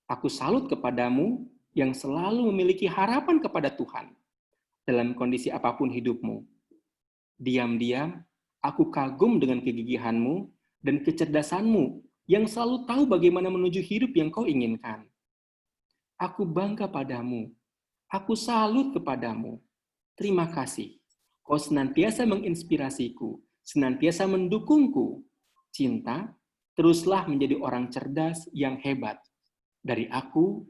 [SPEAKER 1] aku salut kepadamu yang selalu memiliki harapan kepada Tuhan dalam kondisi apapun hidupmu. Diam-diam, aku kagum dengan kegigihanmu dan kecerdasanmu yang selalu tahu bagaimana menuju hidup yang kau inginkan. Aku bangga padamu. Aku salut kepadamu. Terima kasih. Kau senantiasa menginspirasiku, senantiasa mendukungku. Cinta, teruslah menjadi orang cerdas yang hebat. Dari aku,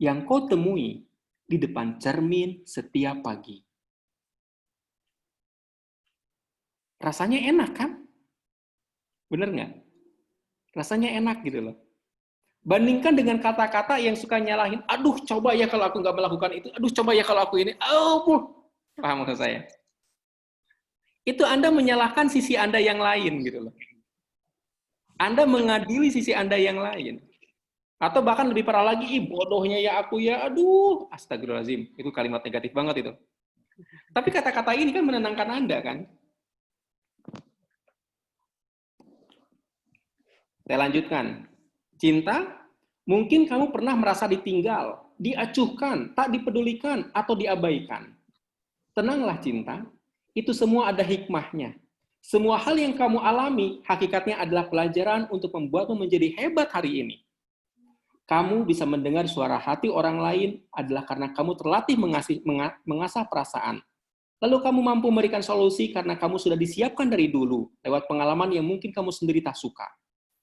[SPEAKER 1] yang kau temui di depan cermin setiap pagi. Rasanya enak kan? Bener nggak? Rasanya enak gitu loh. Bandingkan dengan kata-kata yang suka nyalahin, aduh coba ya kalau aku nggak melakukan itu, aduh coba ya kalau aku ini, paham maksud saya? Itu Anda menyalahkan sisi Anda yang lain gitu loh. Anda mengadili sisi Anda yang lain. Atau bahkan lebih parah lagi, bodohnya ya aku ya, aduh, astagfirullahaladzim, itu kalimat negatif banget itu. Tapi kata-kata ini kan menenangkan Anda kan? Saya lanjutkan. Cinta, mungkin kamu pernah merasa ditinggal, diacuhkan, tak dipedulikan, atau diabaikan. Tenanglah cinta, itu semua ada hikmahnya. Semua hal yang kamu alami, hakikatnya adalah pelajaran untuk membuatmu menjadi hebat hari ini. Kamu bisa mendengar suara hati orang lain adalah karena kamu terlatih mengasah perasaan. Lalu kamu mampu memberikan solusi karena kamu sudah disiapkan dari dulu, lewat pengalaman yang mungkin kamu sendiri tak suka.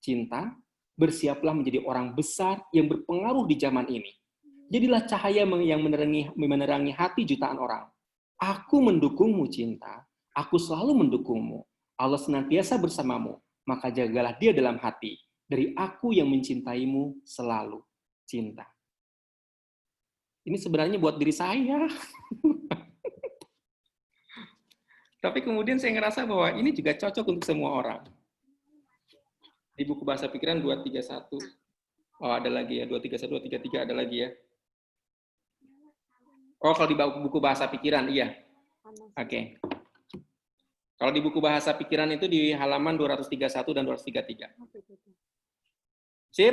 [SPEAKER 1] Cinta, bersiaplah menjadi orang besar yang berpengaruh di zaman ini. Jadilah cahaya yang menerangi hati jutaan orang. Aku mendukungmu cinta, aku selalu mendukungmu. Allah senantiasa bersamamu, maka jagalah dia dalam hati. Dari aku yang mencintaimu selalu, cinta. Ini sebenarnya buat diri saya. Tapi kemudian saya ngerasa bahwa ini juga cocok untuk semua orang. Di buku bahasa pikiran 231. Oh, ada lagi ya, 231, 233 ada lagi ya. Oh, kalau di buku bahasa pikiran, iya. Oke. Kalau di buku bahasa pikiran itu di halaman 231 dan 233. Sip?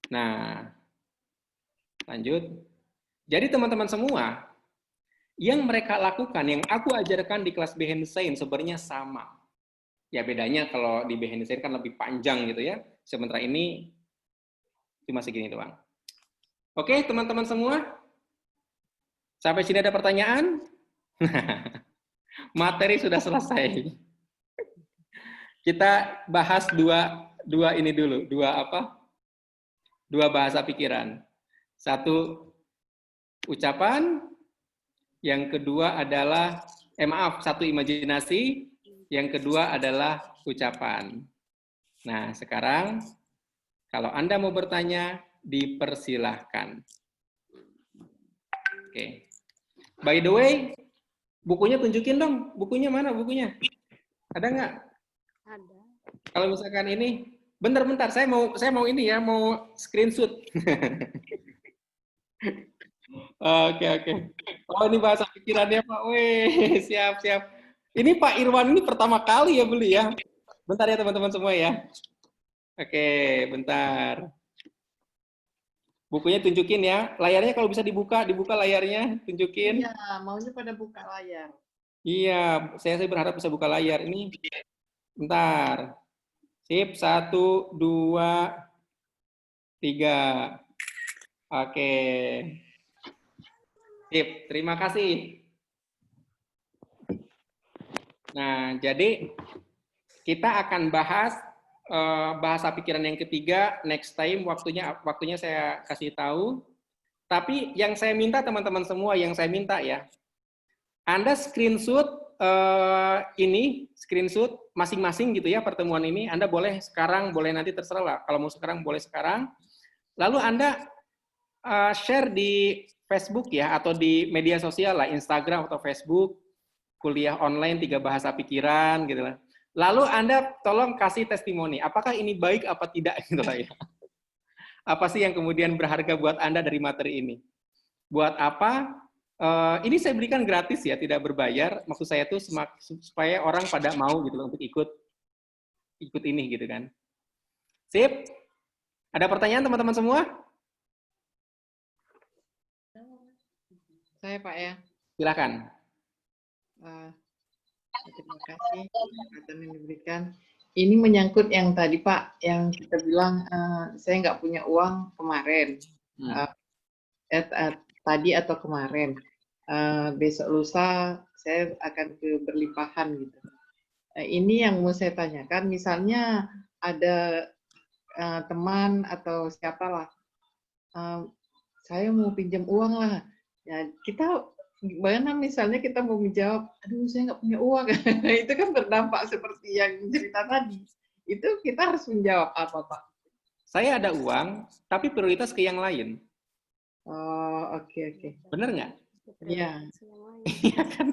[SPEAKER 1] Nah, Lanjut. Jadi teman-teman semua, yang mereka lakukan, yang aku ajarkan di kelas Behance sebenarnya sama. Ya bedanya kalau di Behance kan lebih panjang gitu ya. Sementara ini cuma segini doang. Oke, teman-teman semua. Sampai sini ada pertanyaan? Materi sudah selesai. Kita bahas dua ini dulu, dua bahasa pikiran. Satu ucapan, yang kedua adalah satu imajinasi, yang kedua adalah ucapan. Nah, sekarang kalau Anda mau bertanya, dipersilahkan. Oke. By the way, bukunya tunjukin dong. Bukunya mana bukunya? Ada nggak?
[SPEAKER 2] Ada.
[SPEAKER 1] Kalau misalkan ini, bentar, saya mau ini ya, mau screenshot. Oke. Oh, ini bahasa pikirannya Pak. Weh, siap. Ini Pak Irwan ini pertama kali ya beli ya. Bentar ya teman-teman semua ya. Oke, bentar. Bukunya tunjukin ya. Layarnya kalau bisa dibuka layarnya, tunjukin.
[SPEAKER 3] Iya, maunya pada buka layar.
[SPEAKER 1] Iya, saya berharap bisa buka layar. Ini, bentar. Sip, 1, 2, 3. Oke. Sip, terima kasih. Nah, jadi kita akan bahas bahasa pikiran yang ketiga next time, waktunya saya kasih tahu. Tapi yang saya minta teman-teman semua, ya, Anda screenshot screenshot masing-masing gitu ya pertemuan ini. Anda boleh sekarang, boleh nanti terserah lah. Kalau mau sekarang boleh sekarang. Lalu Anda share di Facebook ya, atau di media sosial lah, Instagram atau Facebook, kuliah online 3 bahasa pikiran gitu lah. Lalu Anda tolong kasih testimoni, apakah ini baik apa tidak gitu lah ya. Apa sih yang kemudian berharga buat Anda dari materi ini? Buat apa? Ini saya berikan gratis ya, tidak berbayar. Maksud saya itu supaya orang pada mau gitu loh untuk ikut ini gitu kan. Sip? Ada pertanyaan teman-teman semua?
[SPEAKER 3] Saya Pak ya.
[SPEAKER 1] Silakan.
[SPEAKER 3] Terima kasih kesempatan yang diberikan. Ini menyangkut yang tadi Pak, yang kita bilang saya nggak punya uang kemarin, tadi atau kemarin, besok lusa saya akan berlimpahan gitu. Ini yang mau saya tanyakan, misalnya ada teman atau siapalah, saya mau pinjam uang lah, ya kita gimana misalnya kita mau menjawab, aduh saya nggak punya uang, itu kan berdampak seperti yang cerita tadi. Itu kita harus menjawab apa Pak?
[SPEAKER 1] Saya ada uang, tapi prioritas ke yang lain.
[SPEAKER 3] Oh, oke.
[SPEAKER 1] Bener nggak?
[SPEAKER 3] Iya.
[SPEAKER 1] Iya kan?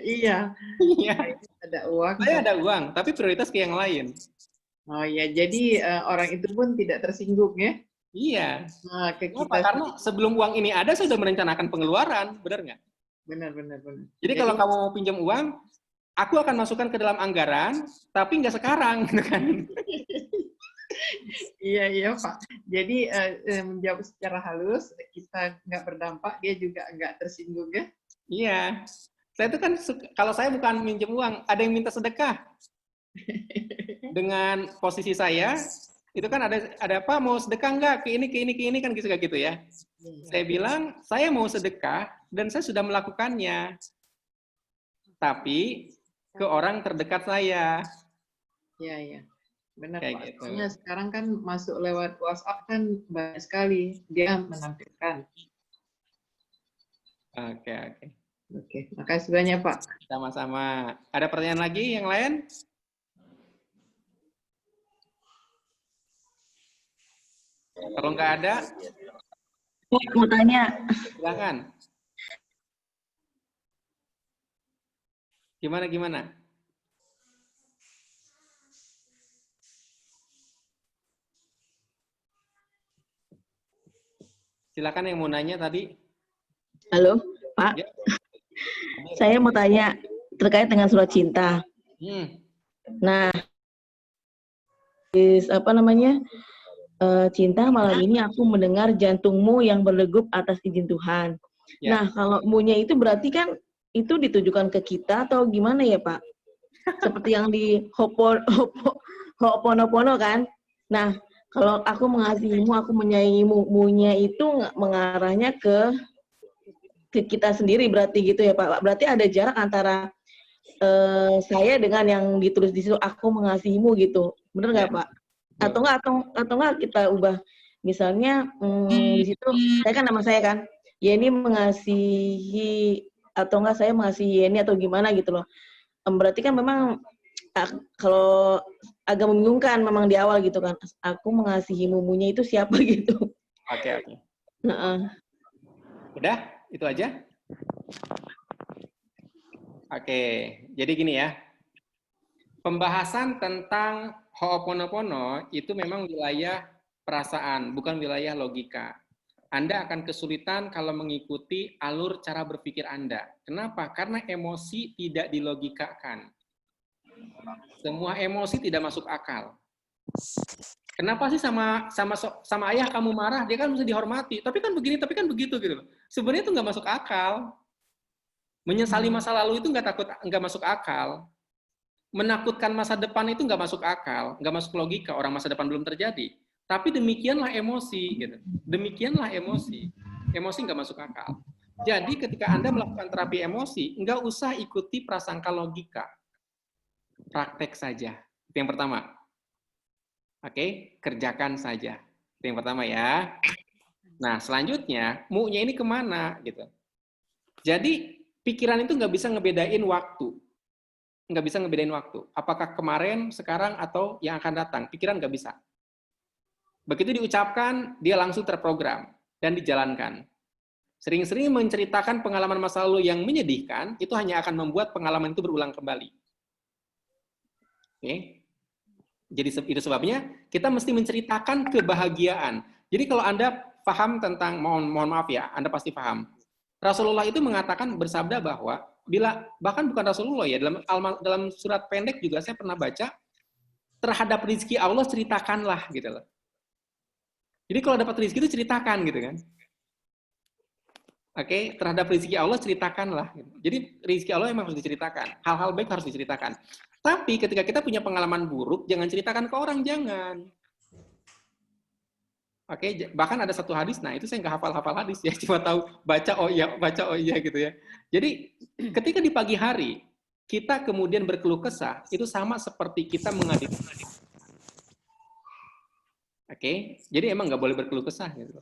[SPEAKER 3] Iya.
[SPEAKER 1] Iya.
[SPEAKER 3] Ada uang.
[SPEAKER 1] Saya ada uang, tapi prioritas ke yang lain.
[SPEAKER 3] Oh ya, jadi orang itu pun tidak tersinggung ya?
[SPEAKER 1] Iya.
[SPEAKER 3] Nah, ke kita.
[SPEAKER 1] Karena sebelum uang ini ada, saya sudah merencanakan pengeluaran, bener nggak?
[SPEAKER 3] Benar.
[SPEAKER 1] Jadi kalau kamu mau pinjam uang, aku akan masukkan ke dalam anggaran, tapi nggak sekarang, gitu kan?
[SPEAKER 3] Iya Pak. Jadi menjawab secara halus, kita nggak berdampak, dia juga nggak tersinggung ya?
[SPEAKER 1] Iya. Saya itu kan, kalau saya bukan minjem uang, ada yang minta sedekah. Dengan posisi saya, itu kan ada apa, mau sedekah nggak? Ke ini kan gitu ya. Saya bilang, saya mau sedekah, dan saya sudah melakukannya. Tapi, ke orang terdekat saya.
[SPEAKER 3] Iya. Benar
[SPEAKER 1] kayak
[SPEAKER 3] Pak.
[SPEAKER 1] Gitu.
[SPEAKER 3] Soalnya sekarang kan masuk lewat WhatsApp kan banyak sekali dia menampilkan.
[SPEAKER 1] Oke.
[SPEAKER 3] Makasih banyak Pak.
[SPEAKER 1] Sama-sama. Ada pertanyaan lagi yang lain? Kalau nggak ada,
[SPEAKER 4] mau tanya.
[SPEAKER 1] silakan. Gimana? Silakan yang mau nanya tadi.
[SPEAKER 4] Halo, Pak.
[SPEAKER 1] Ya.
[SPEAKER 4] Saya mau tanya terkait dengan surat cinta. Nah, apa namanya? cinta malam ini aku mendengar jantungmu yang berdegup atas izin Tuhan.
[SPEAKER 1] Ya.
[SPEAKER 4] Nah, kalau mu-nya itu berarti kan itu ditujukan ke kita atau gimana ya, Pak? Seperti yang di Ho'oponopono kan? Nah, kalau aku mengasihimu, aku menyayangimu, mu-nya itu mengarahnya ke kita sendiri berarti gitu ya, Pak? Berarti ada jarak antara saya dengan yang ditulis di situ, aku mengasihimu gitu. Bener nggak, Pak? Atau nggak kita ubah, misalnya di situ saya kan nama saya kan, Yeni mengasihi, atau enggak saya mengasihi Yeni atau gimana gitu loh. Berarti kan memang kalau agak membingungkan memang di awal gitu kan, aku mengasihi mumunya itu siapa gitu.
[SPEAKER 1] Oke. Udah? Itu aja? Oke, jadi gini ya. Pembahasan tentang Ho'oponopono itu memang wilayah perasaan, bukan wilayah logika. Anda akan kesulitan kalau mengikuti alur cara berpikir Anda. Kenapa? Karena emosi tidak dilogikakan. Semua emosi tidak masuk akal. Kenapa sih sama ayah kamu marah? Dia kan mesti dihormati. Tapi kan begini, tapi kan begitu gitu. Sebenarnya itu nggak masuk akal. Menyesali masa lalu itu nggak masuk akal. Menakutkan masa depan itu nggak masuk akal, nggak masuk logika. Orang masa depan belum terjadi. Tapi demikianlah emosi, gitu. Demikianlah emosi. Emosi nggak masuk akal. Jadi ketika Anda melakukan terapi emosi, nggak usah ikuti prasangka logika. Praktek saja. Itu yang pertama. Oke, kerjakan saja. Itu yang pertama ya. Nah, selanjutnya, mu-nya ini kemana? Gitu. Jadi, pikiran itu nggak bisa ngebedain waktu. Nggak bisa ngebedain waktu. Apakah kemarin, sekarang, atau yang akan datang. Pikiran nggak bisa. Begitu diucapkan, dia langsung terprogram dan dijalankan. Sering-sering menceritakan pengalaman masa lalu yang menyedihkan, itu hanya akan membuat pengalaman itu berulang kembali. Oke? Jadi itu sebabnya kita mesti menceritakan kebahagiaan. Jadi kalau Anda paham tentang, mohon maaf ya, Anda pasti paham. Rasulullah itu mengatakan, bersabda bahwa, bahkan bukan Rasulullah ya, dalam surat pendek juga saya pernah baca, terhadap rezeki Allah ceritakanlah gitu loh. Jadi kalau dapat rezeki itu ceritakan gitu kan. Oke, terhadap rezeki Allah ceritakanlah. Jadi rezeki Allah memang harus diceritakan. Hal-hal baik harus diceritakan. Tapi ketika kita punya pengalaman buruk, jangan ceritakan ke orang, jangan. Oke, bahkan ada satu hadis, nah itu saya nggak hafal hadis ya, cuma tahu baca oh iya gitu ya. Jadi ketika di pagi hari kita kemudian berkeluh kesah, itu sama seperti kita mengadili. Oke, jadi emang nggak boleh berkeluh kesah gitu.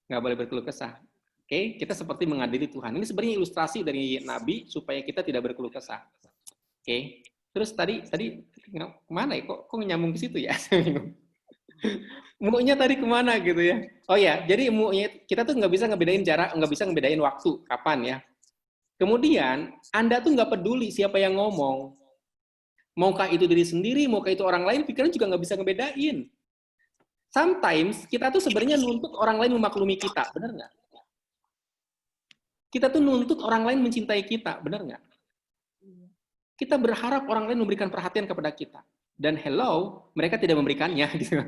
[SPEAKER 1] Nggak boleh berkeluh kesah. Oke, kita seperti mengadili Tuhan. Ini sebenarnya ilustrasi dari Nabi supaya kita tidak berkeluh kesah. Oke, terus tadi kemana ya? Kok nyambung ke situ ya? Mu-nya tadi kemana gitu ya? Oh ya, jadi mu-nya kita tuh nggak bisa ngebedain jarak, nggak bisa ngebedain waktu, kapan ya. Kemudian Anda tuh nggak peduli siapa yang ngomong. Maukah itu diri sendiri, maukah itu orang lain, pikiran juga nggak bisa ngebedain. Sometimes kita tuh sebenarnya nuntut orang lain memaklumi kita, benar nggak? Kita tuh nuntut orang lain mencintai kita, benar nggak? Kita berharap orang lain memberikan perhatian kepada kita. Dan hello, mereka tidak memberikannya. Gitu.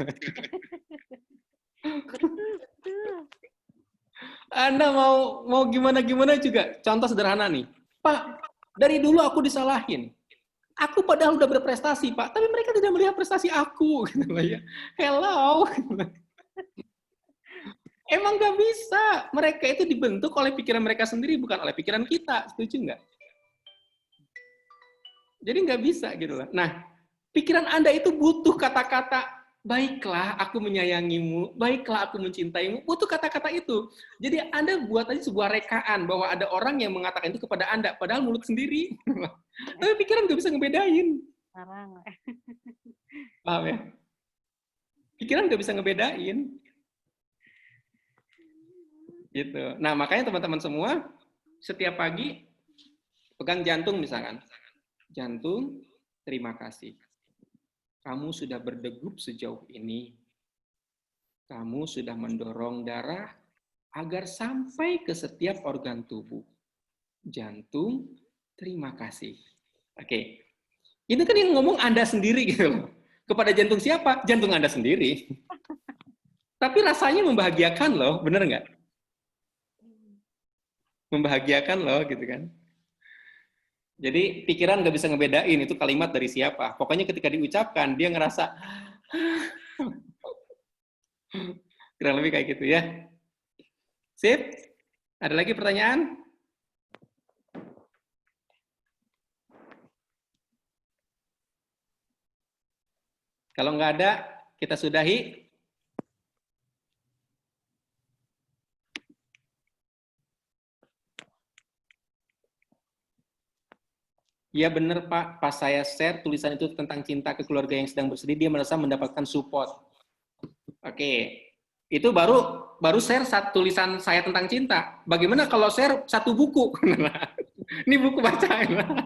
[SPEAKER 1] Anda mau gimana juga. Contoh sederhana nih. Pak, dari dulu aku disalahin. Aku padahal udah berprestasi, Pak. Tapi mereka tidak melihat prestasi aku. Gitu ya. Hello. Emang nggak bisa. Mereka itu dibentuk oleh pikiran mereka sendiri, bukan oleh pikiran kita. Setuju nggak? Jadi nggak bisa gitu lah. Nah, pikiran Anda itu butuh kata-kata, baiklah aku menyayangimu, baiklah aku mencintaimu, butuh kata-kata itu. Jadi Anda buat aja sebuah rekaan bahwa ada orang yang mengatakan itu kepada Anda, padahal mulut sendiri. Tapi pikiran nggak bisa ngebedain. Paham ya? Pikiran nggak bisa ngebedain. Gitu. Nah, makanya teman-teman semua, setiap pagi pegang jantung misalkan. Jantung, terima kasih. Kamu sudah berdegup sejauh ini. Kamu sudah mendorong darah agar sampai ke setiap organ tubuh. Jantung, terima kasih. Oke. Itu kan yang ngomong Anda sendiri gitu loh. Kepada jantung siapa? Jantung Anda sendiri. Tapi rasanya membahagiakan loh, bener nggak? Membahagiakan loh, gitu kan. Jadi pikiran nggak bisa ngebedain itu kalimat dari siapa. Pokoknya ketika diucapkan, dia ngerasa kurang lebih kayak gitu ya. Sip? Ada lagi pertanyaan? Kalau nggak ada, kita sudahi. Iya benar Pak, pas saya share tulisan itu tentang cinta ke keluarga yang sedang bersedih, dia merasa mendapatkan support. Oke, itu baru share tulisan saya tentang cinta. Bagaimana kalau share satu buku? Ini buku bacaan.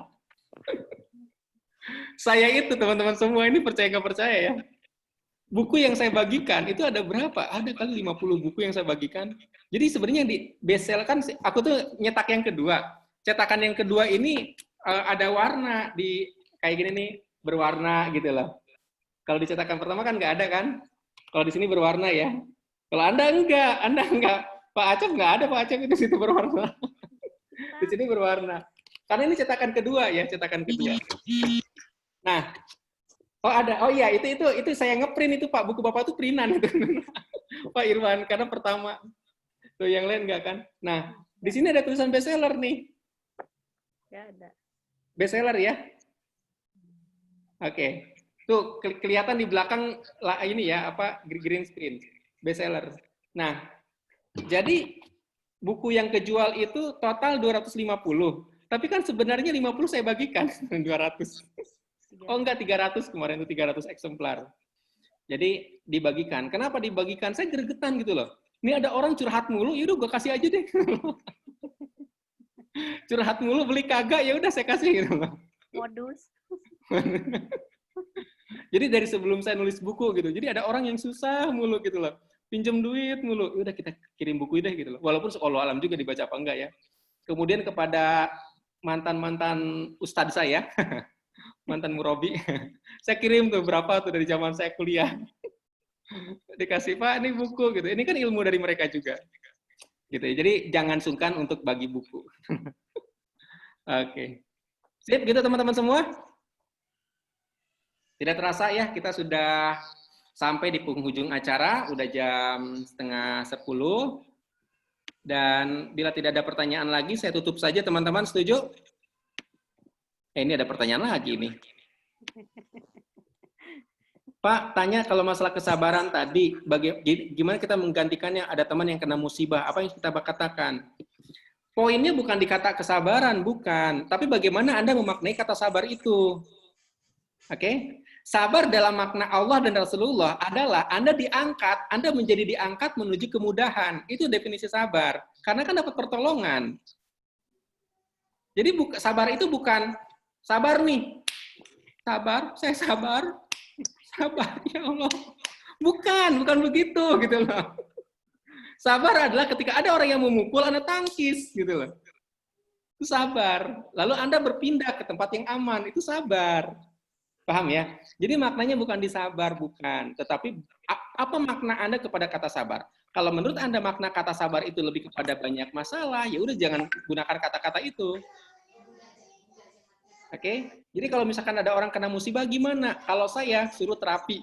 [SPEAKER 1] Saya itu teman-teman semua ini percaya nggak percaya ya. Buku yang saya bagikan itu ada berapa? Ada kali 50 buku yang saya bagikan. Jadi sebenarnya di bestseller kan aku tuh nyetak yang kedua. Cetakan yang kedua ini ada warna di kayak gini nih, berwarna gitu loh. Kalau di cetakan pertama kan nggak ada kan? Kalau di sini berwarna ya. Kalau Anda enggak. Pak Acep nggak ada, Pak Acep itu situ berwarna. Di sini berwarna. Karena ini cetakan kedua ya, cetakan kedua. Nah, oh ada, oh iya itu saya ngeprint itu Pak, buku Bapak itu printan itu. Pak Irwan, karena pertama. Tuh yang lain enggak kan? Nah, di sini ada tulisan bestseller nih.
[SPEAKER 2] Ya ada.
[SPEAKER 1] Bestseller ya. Oke. Tuh kelihatan di belakang ini ya, apa green screen. Bestseller. Nah, jadi buku yang kejual itu total 250. Tapi kan sebenarnya 50 saya bagikan 200. Oh enggak, 300 kemarin itu 300 eksemplar. Jadi dibagikan. Kenapa dibagikan? Saya gregetan gitu loh. Ini ada orang curhat mulu, yaudah gue kasih aja deh. Curhat mulu beli kagak, ya udah saya kasih gitu loh.
[SPEAKER 2] Modus.
[SPEAKER 1] Jadi dari sebelum saya nulis buku gitu, jadi ada orang yang susah mulu gitu loh. Pinjam duit mulu, udah kita kirim buku deh gitu loh. Walaupun seolah alam juga dibaca apa enggak ya. Kemudian kepada mantan-mantan ustadz saya, mantan murabi, saya kirim tuh berapa tuh dari zaman saya kuliah. Dikasih, Pak, ini buku gitu. Ini kan ilmu dari mereka juga. Gitu ya. Jadi jangan sungkan untuk bagi buku. Oke. Sip gitu teman-teman semua? Tidak terasa ya, kita sudah sampai di penghujung acara, udah jam 9:30. Dan bila tidak ada pertanyaan lagi, saya tutup saja teman-teman, setuju? Ini ada pertanyaan lagi nih. Pak, tanya kalau masalah kesabaran tadi, gimana kita menggantikannya? Ada teman yang kena musibah, apa yang kita katakan? Poinnya bukan di kata kesabaran, bukan. Tapi bagaimana Anda memaknai kata sabar itu? Oke? Sabar dalam makna Allah dan Rasulullah adalah Anda diangkat, Anda menjadi diangkat menuju kemudahan. Itu definisi sabar. Karena kan dapat pertolongan. Jadi sabar itu bukan, sabar nih. Sabar, saya sabar. Sabar, ya Allah. Bukan begitu gitu loh. Sabar adalah ketika ada orang yang memukul, Anda tangkis gitu loh. Itu sabar. Lalu Anda berpindah ke tempat yang aman, itu sabar. Paham ya? Jadi maknanya bukan disabar, bukan. Tetapi apa makna Anda kepada kata sabar? Kalau menurut Anda makna kata sabar itu lebih kepada banyak masalah, ya udah jangan gunakan kata-kata itu. Oke, jadi kalau misalkan ada orang kena musibah gimana? Kalau saya suruh terapi.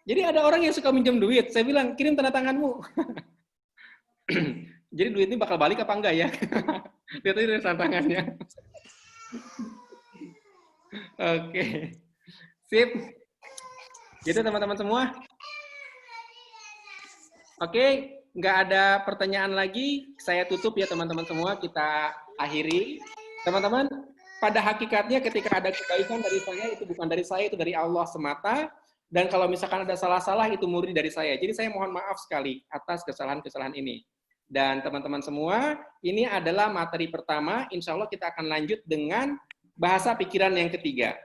[SPEAKER 1] Jadi ada orang yang suka minjem duit, saya bilang kirim tanda tanganmu. Jadi duit ini bakal balik apa enggak ya? Lihat aja dari tanda tangannya. Oke, sip. Gitu teman-teman semua. Oke, nggak ada pertanyaan lagi. Saya tutup ya teman-teman semua. Kita akhiri. Teman-teman, pada hakikatnya ketika ada kebaikan dari saya, itu bukan dari saya, itu dari Allah semata. Dan kalau misalkan ada salah-salah, itu murni dari saya. Jadi saya mohon maaf sekali atas kesalahan-kesalahan ini. Dan teman-teman semua, ini adalah materi pertama. Insya Allah kita akan lanjut dengan bahasa pikiran yang ketiga.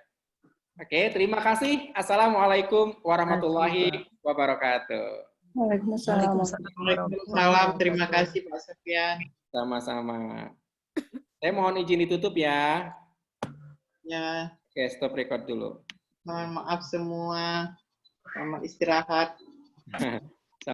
[SPEAKER 1] Oke, terima kasih. Assalamualaikum warahmatullahi wabarakatuh.
[SPEAKER 3] Waalaikumsalam. Terima kasih Pak Sofyan.
[SPEAKER 1] Sama-sama. Saya mohon izin ditutup ya.
[SPEAKER 3] Ya.
[SPEAKER 1] Oke. Oke, stop record dulu.
[SPEAKER 3] Mohon maaf semua. Selamat istirahat.